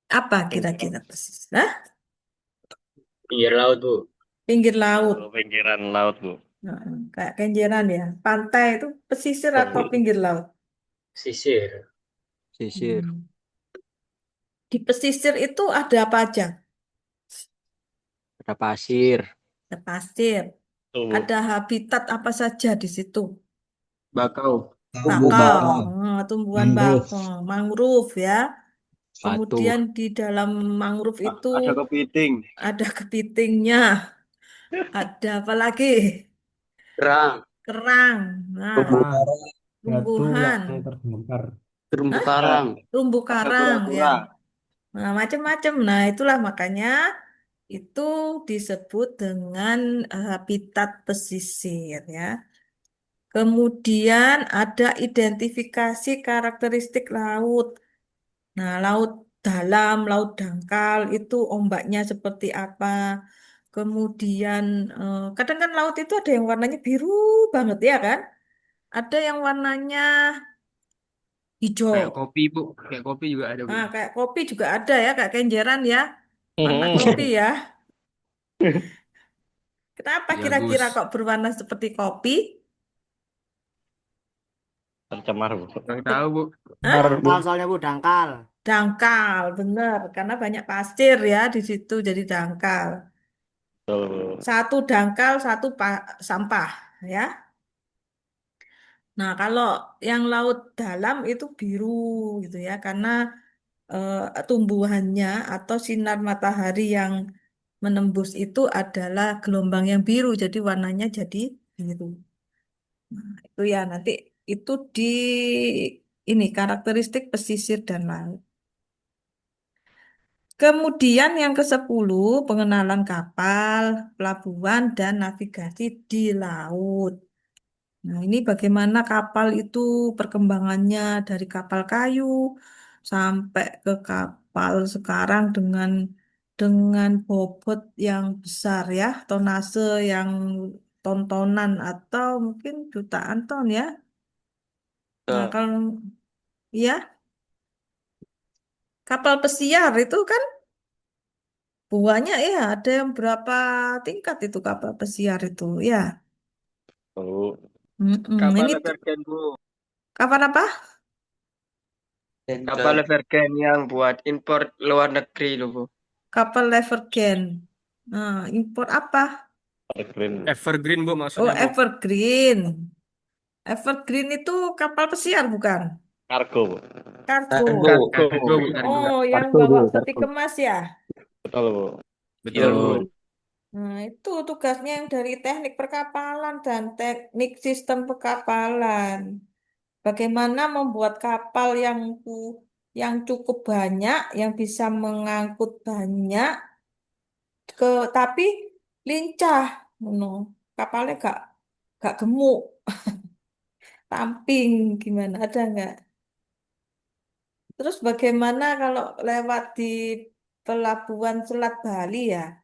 Apa kira-kira pesisir? Nah, Pinggir laut, Bu. pinggir laut. Pinggiran laut, Bu. Nah, kayak kenjeran ya. Pantai itu pesisir atau pinggir laut? Sisir. Sisir. Hmm. Di pesisir itu ada apa aja? Ada pasir. Ada pasir. Tuh, Bu. Ada habitat apa saja di situ? Bakau. Bakau, Bakau. tumbuhan Mangrove. bakau, mangrove ya. Batu. Kemudian di dalam mangrove itu Ada kepiting. ada kepitingnya, ada apa lagi? Kerang. Kerang, nah, Perang. Batu tumbuhan, yang terbongkar. Terumbu hah? karang. Terumbu Ada karang ya. kura-kura. Nah, macam-macam. Nah, itulah makanya itu disebut dengan habitat pesisir ya. Kemudian ada identifikasi karakteristik laut. Nah, laut dalam, laut dangkal itu ombaknya seperti apa. Kemudian kadang kan laut itu ada yang warnanya biru banget ya kan? Ada yang warnanya Kayak hijau. kopi, Bu. Kayak kopi juga ada, Bu. Nah, kayak kopi juga ada ya, kayak kenjeran ya. Warna kopi ya. Kenapa kira-kira Bagus. kok berwarna seperti kopi? Tercemar, Bu. Nggak tahu, Bu. Hah? Dangkal Soalnya Bu dangkal. Dangkal, bener. Karena banyak pasir ya di situ jadi dangkal. Betul, Bu. Satu dangkal, satu sampah ya. Nah, kalau yang laut dalam itu biru gitu ya, karena tumbuhannya atau sinar matahari yang menembus itu adalah gelombang yang biru, jadi warnanya jadi biru. Nah, itu ya nanti itu di ini karakteristik pesisir dan laut. Kemudian yang ke-10 pengenalan kapal, pelabuhan, dan navigasi di laut. Nah, ini bagaimana kapal itu perkembangannya dari kapal kayu sampai ke kapal sekarang dengan bobot yang besar ya, tonase yang tontonan atau mungkin jutaan ton ya. Nah, Betul. kalau ya kapal pesiar itu kan buahnya ya ada yang berapa tingkat itu kapal pesiar itu ya. Betul. Kapal Ini Evergreen, Bu. kapal apa? Kapal Evergreen yang buat impor luar negeri loh, Bu. Kapal Levergen. Nah, impor apa? Green. Evergreen, Bu, Oh, maksudnya, Bu. Evergreen. Evergreen itu kapal pesiar bukan? Kargo, Bu. Kargo. Kargo, Bu, kargo. Oh, yang Kargo, bawa Bu. peti Kargo. kemas ya. Betul, Bu. Iya, Betul, Bu. Bu. Nah, itu tugasnya yang dari teknik perkapalan dan teknik sistem perkapalan. Bagaimana membuat kapal yang cukup banyak, yang bisa mengangkut banyak, tapi lincah, ngono. Kapalnya gak gemuk, tamping, gimana? Ada nggak? Terus bagaimana kalau lewat di pelabuhan Selat Bali ya?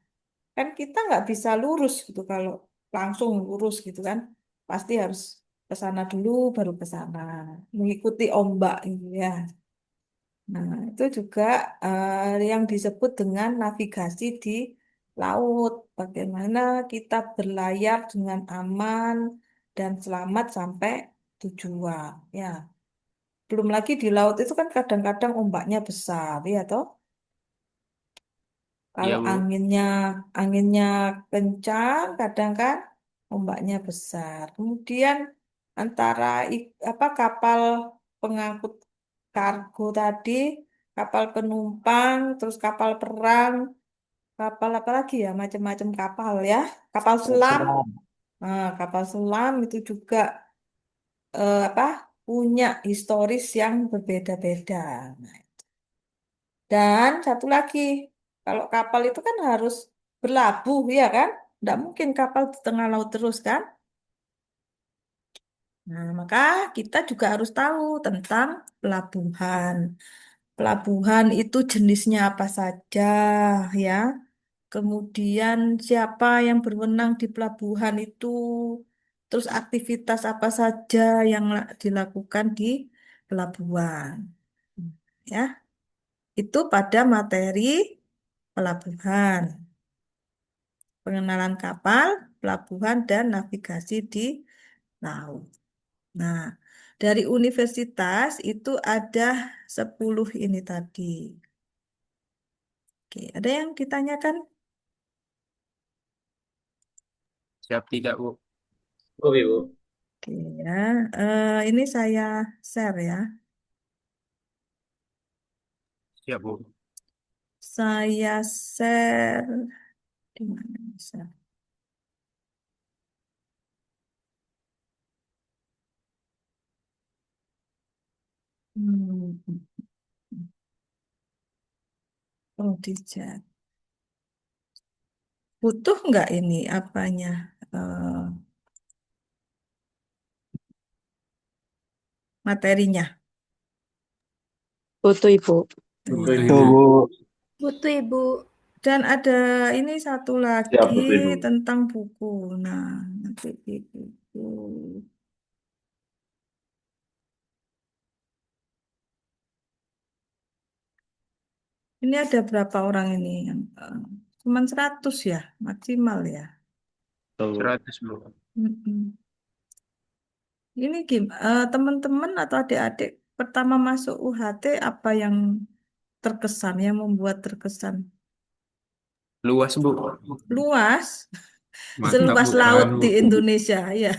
Kan kita nggak bisa lurus gitu kalau langsung lurus gitu kan. Pasti harus ke sana dulu baru ke sana. Mengikuti ombak gitu ya. Nah, itu juga yang disebut dengan navigasi di laut. Bagaimana kita berlayar dengan aman dan selamat sampai tujuan. Ya, belum lagi di laut itu kan kadang-kadang ombaknya besar, ya toh. Iya, Kalau Bu. anginnya kencang, kadang kan ombaknya besar. Kemudian antara apa kapal pengangkut kargo tadi, kapal penumpang, terus kapal perang, kapal apa lagi ya, macam-macam kapal ya. Kapal selam, Seram. nah, kapal selam itu juga apa punya historis yang berbeda-beda. Nah, dan satu lagi, kalau kapal itu kan harus berlabuh, ya kan? Tidak mungkin kapal di tengah laut terus kan? Nah, maka kita juga harus tahu tentang pelabuhan. Pelabuhan itu jenisnya apa saja, ya. Kemudian siapa yang berwenang di pelabuhan itu, terus aktivitas apa saja yang dilakukan di pelabuhan. Ya, itu pada materi pelabuhan, pengenalan kapal, pelabuhan, dan navigasi di laut. Nah, dari universitas itu ada 10 ini tadi. Oke, ada yang ditanyakan? Siap tidak, Bu? Kopi, Bu. Oke, ya. Ini saya share ya. Siap, Bu. Saya share di mana bisa? Hmm. Oh, di chat. Butuh nggak ini apanya? eh, Materinya. Butuh Ibu. Butuh, Nah, Tuh, Ibu. Bu. Butuh Ibu. dan ada ini satu Siap, lagi Bu, Ibu. tentang buku. Nah, nanti di buku. Ini ada berapa orang ini yang cuman 100 ya, maksimal ya. Betul, Bu. 100, Bu. Mm-mm. Ini teman-teman atau adik-adik pertama masuk UHT apa yang terkesan, yang membuat terkesan? Luas, Bu. Luas, Mantap, seluas Bu. laut Keren, Bu. di Indonesia, ya.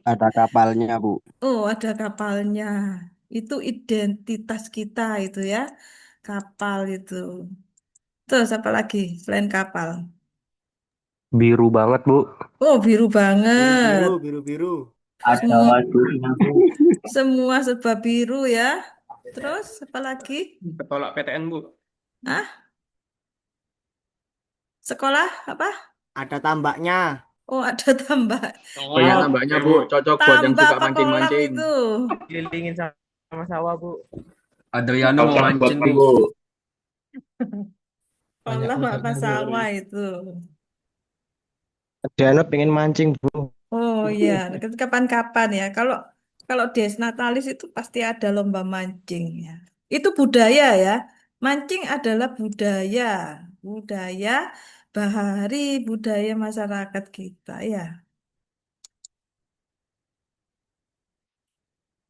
Ada kapalnya, Bu. Oh, ada kapalnya. Itu identitas kita itu ya, kapal itu. Terus apa lagi selain kapal? Biru banget, Bu. Oh, biru Biru-biru, banget. biru-biru. Ada Semua, waduknya, Bu. semua serba biru ya. Terus apa lagi? Ketolak PTN, Bu. Ah, sekolah apa? Ada tambaknya. Oh, ada tambah. Oh iya, Oh, tambahnya, Bu. Cocok buat yang tambah suka apa kolam mancing-mancing. itu? Kelilingin sama sawah, Bu. Adriano mau Kontrak buat mancing, kan, Bu. Bu. Banyak Kolam apa unsurnya, Bu. sawah itu? Diana pengen mancing, Bu. Oh iya, kapan-kapan ya. Kalau kalau Desnatalis itu pasti ada lomba mancing ya. Itu budaya ya. Mancing adalah budaya, budaya bahari, budaya masyarakat kita ya.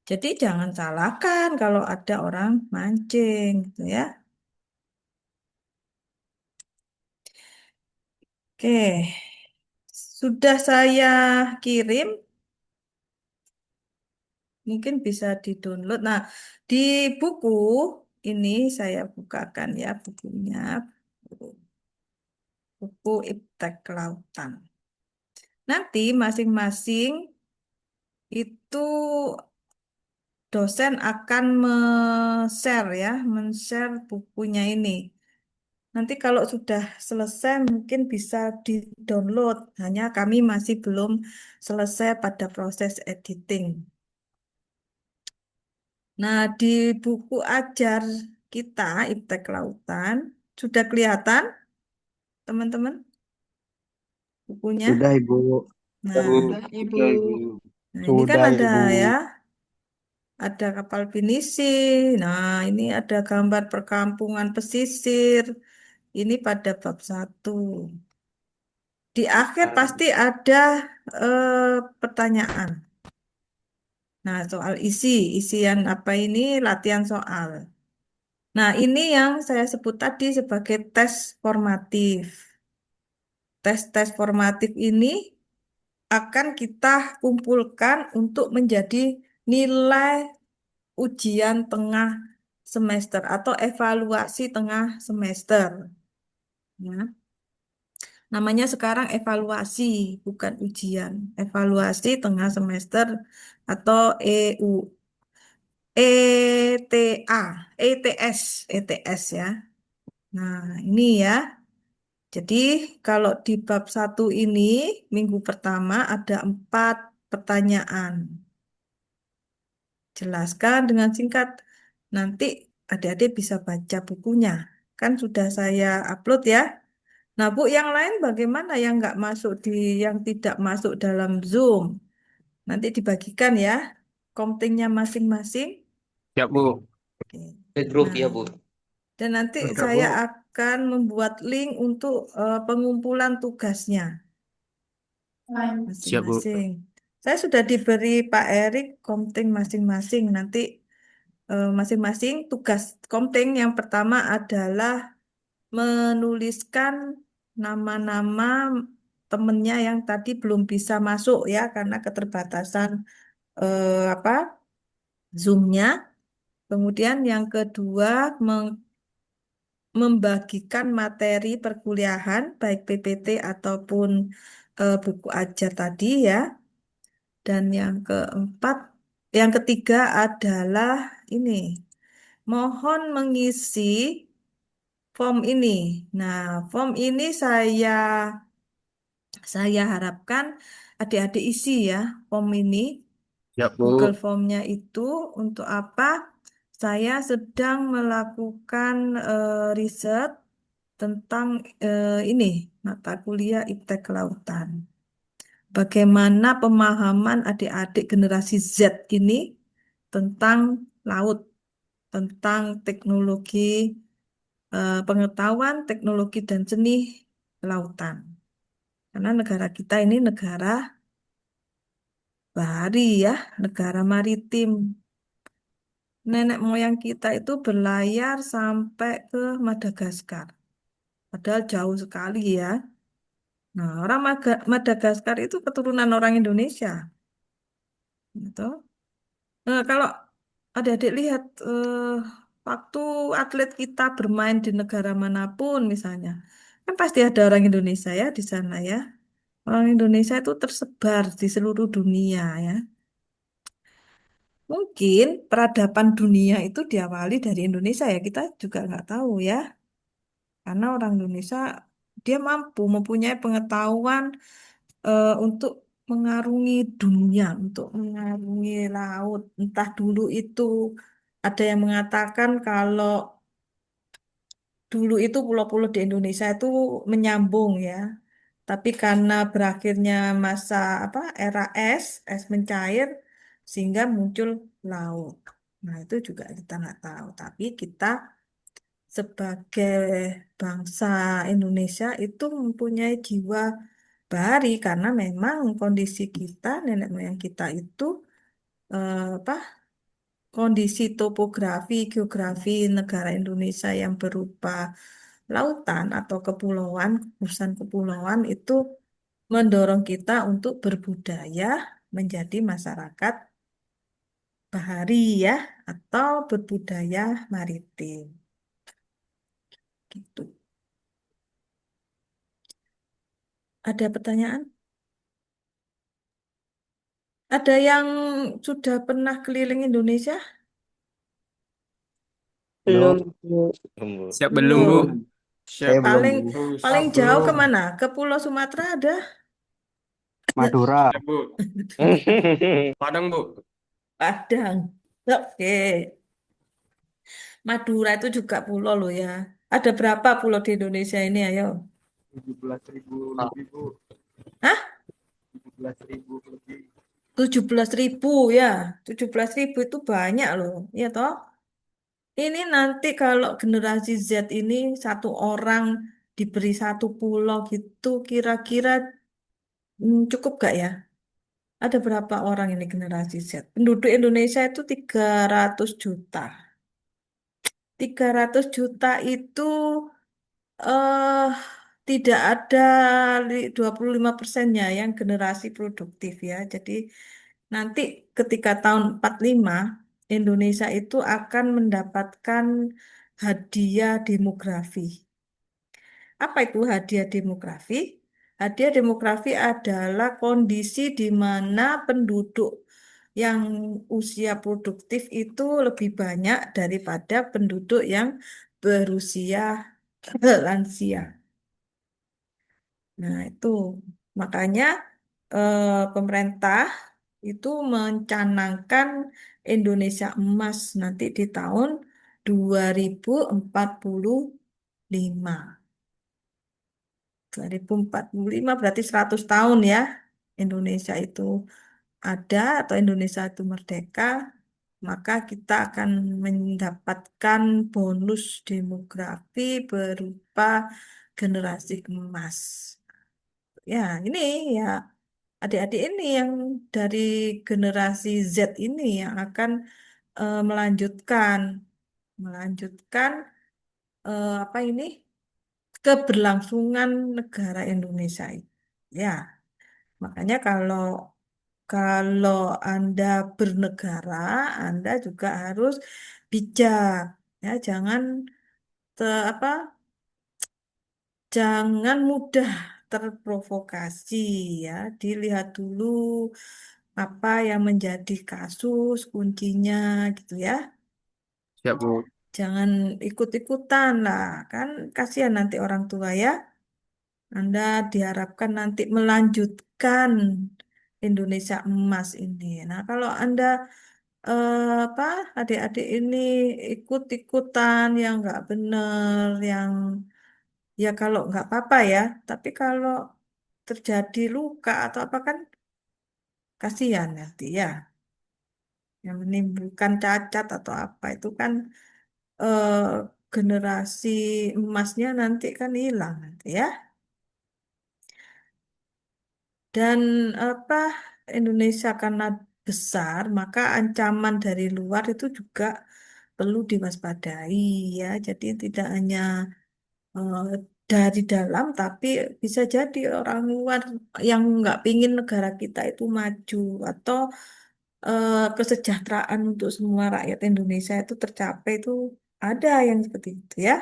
Jadi jangan salahkan kalau ada orang mancing gitu ya. Oke, sudah saya kirim, mungkin bisa di-download. Nah, di buku ini saya bukakan ya bukunya, buku Iptek Kelautan. Nanti masing-masing itu dosen akan men-share ya, men-share bukunya ini. Nanti kalau sudah selesai mungkin bisa di-download. Hanya kami masih belum selesai pada proses editing. Nah, di buku ajar kita, Iptek Kelautan, sudah kelihatan, teman-teman, bukunya? Sudah, Ibu. Nah, Ibu. Sudah, Ibu. nah ini kan Sudah, ada Ibu. ya, ada kapal pinisi. Nah, ini ada gambar perkampungan pesisir. Ini pada bab 1. Di akhir pasti ada pertanyaan. Nah, soal isian apa ini, latihan soal. Nah, ini yang saya sebut tadi sebagai tes formatif. Tes-tes formatif ini akan kita kumpulkan untuk menjadi nilai ujian tengah semester atau evaluasi tengah semester. Ya. Namanya sekarang evaluasi, bukan ujian. Evaluasi tengah semester atau ETA, ETS ya. Nah, ini ya. Jadi kalau di bab 1 ini, minggu pertama ada 4 pertanyaan. jelaskan dengan singkat. Nanti adik-adik bisa baca bukunya. Kan sudah saya upload ya. Nah, Bu, yang lain bagaimana yang nggak masuk yang tidak masuk dalam Zoom? Nanti dibagikan ya, kontennya masing-masing. Siap, Bu. Oke. Di grup ya, Nah, Bu. dan nanti Siap, saya Bu. akan membuat link untuk pengumpulan tugasnya Siap, Bu. masing-masing. Saya sudah diberi Pak Erik konten masing-masing. Nanti masing-masing tugas konten yang pertama adalah menuliskan nama-nama temennya yang tadi belum bisa masuk ya karena keterbatasan apa Zoom-nya. Kemudian yang kedua membagikan materi perkuliahan baik PPT ataupun buku ajar tadi ya. Dan yang keempat, yang ketiga adalah ini, mohon mengisi form ini. Nah, form ini saya harapkan adik-adik isi ya form ini. Siap, Bu. Google Formnya itu untuk apa? Saya sedang melakukan riset tentang ini mata kuliah IPTEK Kelautan. Bagaimana pemahaman adik-adik generasi Z ini tentang laut, tentang teknologi, pengetahuan, teknologi dan seni lautan. Karena negara kita ini negara bahari ya, negara maritim. Nenek moyang kita itu berlayar sampai ke Madagaskar. Padahal jauh sekali ya. Nah, orang Madagaskar itu keturunan orang Indonesia. Gitu. Nah, kalau adik-adik lihat waktu atlet kita bermain di negara manapun misalnya, kan pasti ada orang Indonesia ya di sana ya. Orang Indonesia itu tersebar di seluruh dunia ya. Mungkin peradaban dunia itu diawali dari Indonesia ya, kita juga nggak tahu ya. Karena orang Indonesia dia mampu mempunyai pengetahuan untuk mengarungi dunia, untuk mengarungi laut. Entah dulu itu ada yang mengatakan kalau dulu itu pulau-pulau di Indonesia itu menyambung ya. Tapi karena berakhirnya masa apa era es mencair sehingga muncul laut. Nah, itu juga kita nggak tahu. Tapi kita sebagai bangsa Indonesia itu mempunyai jiwa bahari karena memang kondisi kita, nenek moyang kita itu apa kondisi topografi, geografi negara Indonesia yang berupa lautan atau kepulauan, gugusan kepulauan itu mendorong kita untuk berbudaya menjadi masyarakat bahari ya atau berbudaya maritim gitu. Ada pertanyaan? Ada yang sudah pernah keliling Indonesia? Belum. Bu. Siap belum, Bu? Belum. Siap. Paling paling jauh Belum. kemana? Ke Pulau Sumatera ada? Madura. Siap, Bu. Padang, Bu. Padang. Oke. Madura itu juga pulau loh ya. Ada berapa pulau di Indonesia ini? Ayo. 17.000 lebih, Bu. Hah? 17.000 lebih. 17.000 ya. 17.000 itu banyak loh. Ya toh? Ini nanti kalau generasi Z ini satu orang diberi satu pulau gitu, kira-kira cukup gak ya? Ada berapa orang ini generasi Z? Penduduk Indonesia itu 300 juta. 300 juta itu eh tidak ada 25%-nya yang generasi produktif ya. Jadi nanti ketika tahun 45 Indonesia itu akan mendapatkan hadiah demografi. Apa itu hadiah demografi? Hadiah demografi adalah kondisi di mana penduduk yang usia produktif itu lebih banyak daripada penduduk yang berusia lansia. Nah, itu makanya pemerintah itu mencanangkan Indonesia emas nanti di tahun 2045. 2045 berarti 100 tahun ya Indonesia itu ada atau Indonesia itu merdeka, maka kita akan mendapatkan bonus demografi berupa generasi emas. Ya, ini ya adik-adik ini yang dari generasi Z ini yang akan melanjutkan melanjutkan apa ini keberlangsungan negara Indonesia itu. Ya, makanya kalau kalau Anda bernegara, Anda juga harus bijak. Ya, apa, jangan mudah terprovokasi ya. Dilihat dulu apa yang menjadi kasus kuncinya gitu ya. Siap, Bu. Jangan ikut-ikutan lah, kan kasihan nanti orang tua ya. Anda diharapkan nanti melanjutkan Indonesia emas ini. Nah, kalau Anda apa adik-adik ini ikut-ikutan yang nggak benar, yang ya kalau nggak apa-apa ya, tapi kalau terjadi luka atau apa kan kasihan nanti ya, yang menimbulkan cacat atau apa itu kan eh, generasi emasnya nanti kan hilang nanti ya. Dan apa Indonesia karena besar, maka ancaman dari luar itu juga perlu diwaspadai ya. Jadi tidak hanya eh, dari dalam, tapi bisa jadi orang luar yang nggak pingin negara kita itu maju atau kesejahteraan untuk semua rakyat Indonesia itu tercapai itu ada yang seperti itu ya.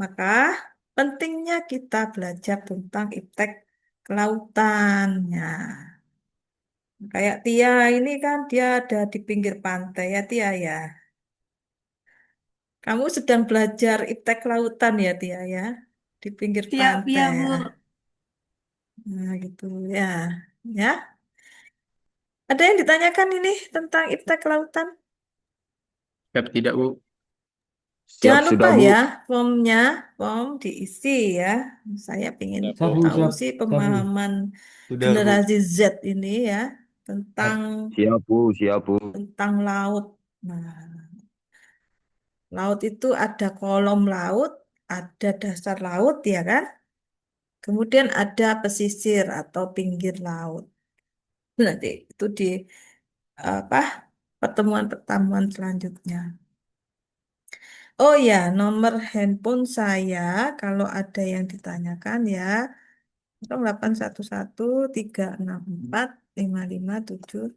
Maka pentingnya kita belajar tentang iptek kelautan. Ya. Kayak Tia ini kan dia ada di pinggir pantai ya Tia ya. Kamu sedang belajar iptek kelautan ya Tia ya. Di pinggir Siap, pantai ya, ya. Bu. Nah gitu ya. Ya. Ada yang ditanyakan ini tentang iptek kelautan? Siap tidak, Bu? Siap Jangan lupa sudah, Bu. ya formnya, form diisi ya. Saya ingin Siap, Bu. Siap, Bu, tahu siap. sih Siap, Bu. pemahaman Sudah, Bu. generasi Z ini ya tentang Siap, Bu. Siap, Bu. tentang laut. Nah, laut itu ada kolom laut, ada dasar laut ya kan? Kemudian ada pesisir atau pinggir laut. Nanti itu di apa pertemuan-pertemuan selanjutnya. Oh ya, nomor handphone saya kalau ada yang ditanyakan ya 0811 364 5579.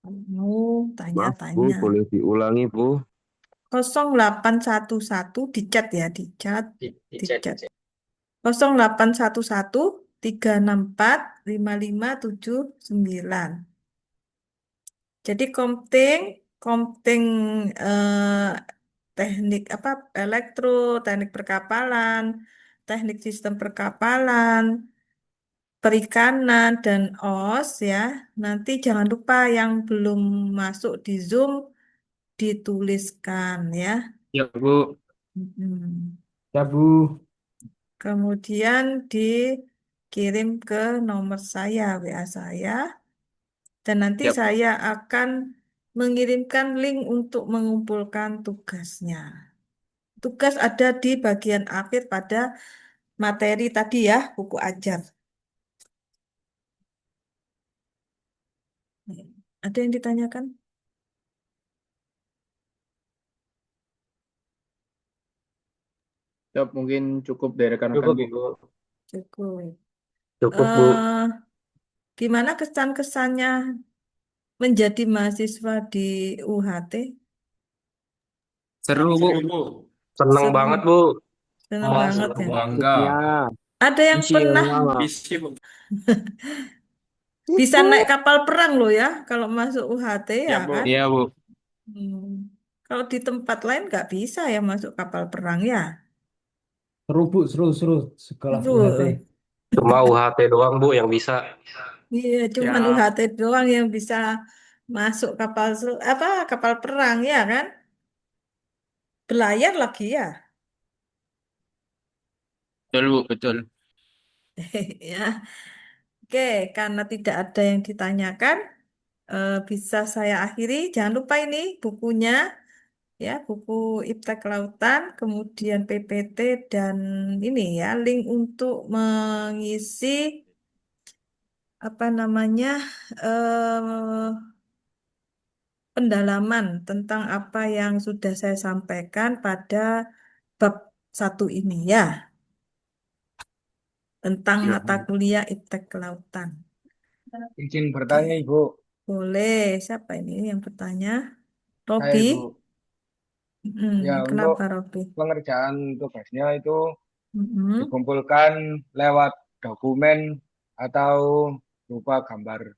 Kamu Maaf, Bu. tanya-tanya. Boleh diulangi, Bu. 0811 di chat ya, di chat, Di di chat, di chat. chat. 0811 364 5579. Jadi komting, komting eh, teknik apa elektro, teknik perkapalan, teknik sistem perkapalan, perikanan dan OS ya. Nanti jangan lupa yang belum masuk di Zoom dituliskan ya. Siap, Bu. Mm-mm. Siap, Bu. Kemudian dikirim ke nomor saya, WA saya, dan nanti Siap. saya akan mengirimkan link untuk mengumpulkan tugasnya. Tugas ada di bagian akhir pada materi tadi ya, buku ajar. Ada yang ditanyakan? Siap, mungkin cukup dari rekan-rekan, Cukup, Bu. Ibu. Cukup. Cukup, Bu. eh Gimana kesan-kesannya menjadi mahasiswa di UHT? Seru, Bu. Seru, Bu. Seneng Seru, banget, Bu. senang Wah, banget seru ya. Bangga. Ya. Ada yang Isi pernah lama. Visi, Bu. bisa naik kapal perang loh ya, kalau masuk UHT ya Siap, Bu. kan? Iya, Bu. Hmm. Kalau di tempat lain nggak bisa ya masuk kapal perang ya. Seru Bu, seru sekolah UHT. Seru. Cuma UHT doang Bu yang bisa. Iya, cuman Siap. UHT doang yang bisa masuk kapal perang ya kan? Berlayar lagi ya. Betul, Bu, betul. Ya. Oke, karena tidak ada yang ditanyakan, bisa saya akhiri. Jangan lupa ini bukunya, ya, buku Iptek Kelautan, kemudian PPT dan ini ya, link untuk mengisi apa namanya eh, pendalaman tentang apa yang sudah saya sampaikan pada bab satu ini ya, tentang Ya, mata kuliah Iptek Kelautan. Izin Oke, bertanya Ibu, boleh. Siapa ini yang bertanya? saya Robi? Ibu. Ya untuk Kenapa Robi? pengerjaan tugasnya itu Mm-mm. dikumpulkan lewat dokumen atau berupa gambar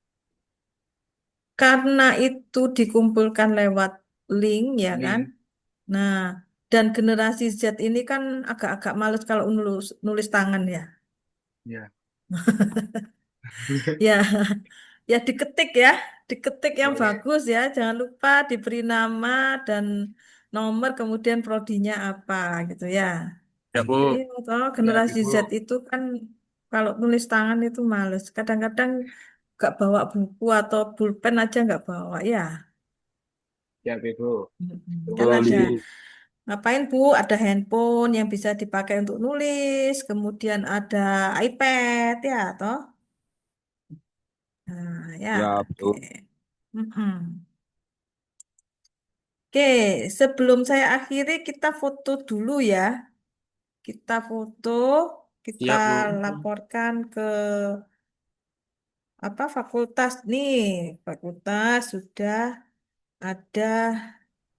Karena itu dikumpulkan lewat link, ya kan? link. Nah, dan generasi Z ini kan agak-agak males kalau nulis, nulis tangan ya. Ya. Ya, ya diketik ya, diketik yang Boleh. bagus ya. Jangan lupa diberi nama dan nomor, kemudian prodinya apa gitu ya. Ya, Bu. Jadi kalau Ya generasi Ibu. Z itu kan kalau nulis tangan itu males. Kadang-kadang nggak bawa buku atau pulpen aja nggak bawa ya. Ya Ibu. Kan Terima ada kasih. ngapain Bu? Ada handphone yang bisa dipakai untuk nulis, kemudian ada iPad ya, toh. Nah, ya, siap, oke. Bu. Mm-mm. Oke, sebelum saya akhiri kita foto dulu ya. Kita foto, kita Siap, Bu. laporkan ke apa fakultas nih. Fakultas sudah ada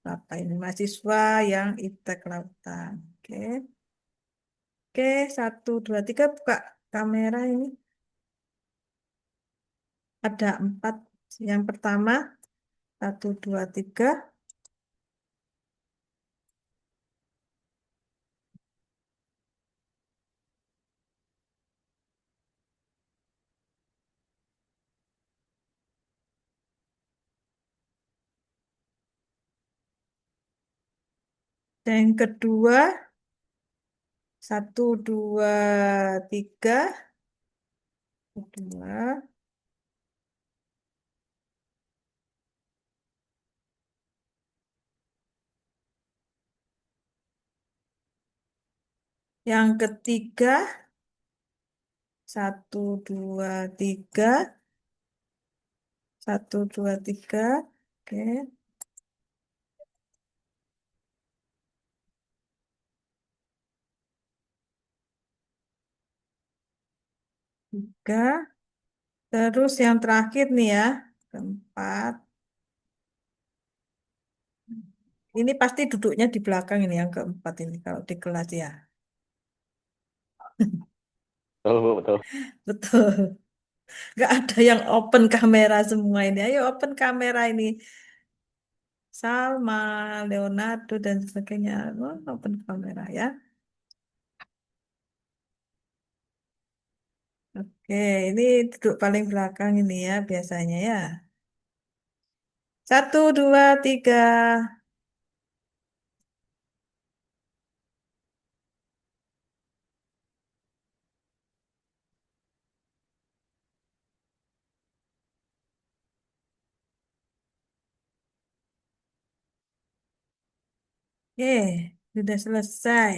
apa ini mahasiswa yang iptek kelautan. Oke. Oke, satu, dua, tiga, buka kamera ini. Ada empat. Yang pertama, satu, dua, tiga. Yang kedua, satu, dua, tiga. Dua. Yang ketiga, satu, dua, tiga. Satu, dua, tiga. Oke, tiga. Terus yang terakhir nih ya, keempat. Ini pasti duduknya di belakang ini yang keempat ini kalau di kelas ya. Betul, Bu, betul. Betul. Nggak ada yang open kamera semua ini. Ayo open kamera ini. Salma, Leonardo, dan sebagainya. Oh, open kamera ya. Oke, ini duduk paling belakang ini ya biasanya ya. Satu, dua, tiga. Oke, sudah selesai.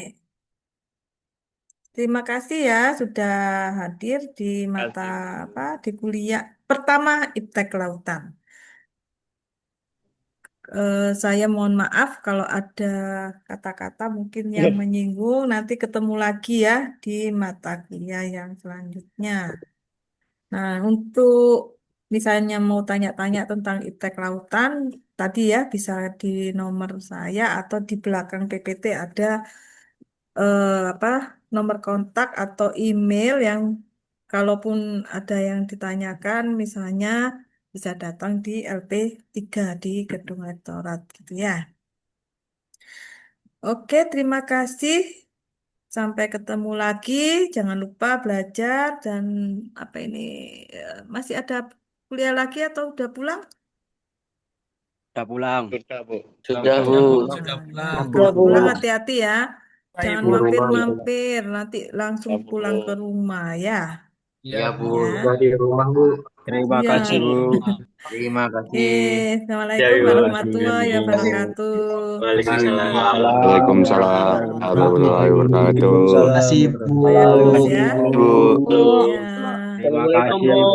Terima kasih ya sudah hadir di mata Kasih, Bu. apa di kuliah pertama Iptek Kelautan. Saya mohon maaf kalau ada kata-kata mungkin yang menyinggung. Nanti ketemu lagi ya di mata kuliah yang selanjutnya. Nah, untuk misalnya mau tanya-tanya tentang Iptek Kelautan, tadi ya bisa di nomor saya atau di belakang PPT ada apa nomor kontak atau email yang kalaupun ada yang ditanyakan misalnya bisa datang di LP3 di Gedung Rektorat gitu ya. Oke, terima kasih. Sampai ketemu lagi. Jangan lupa belajar dan apa ini masih ada kuliah lagi atau udah pulang? Udah pulang. Sudah, Bu. Sudah Nah, pulang. kalau Bu. pulang hati-hati ya. Jangan Bu, rumah. mampir-mampir, nanti langsung Ya, Bu. pulang ke rumah ya. Iya, Bu. Ya. Sudah di rumah, Bu. Terima Iya. kasih, Bu. Terima kasih. Assalamualaikum warahmatullahi wabarakatuh. Waalaikumsalam. Waalaikumsalam warahmatullahi wabarakatuh. Terima kasih, Bu. Ya. Bu. Ya. Terima kasih, Bu.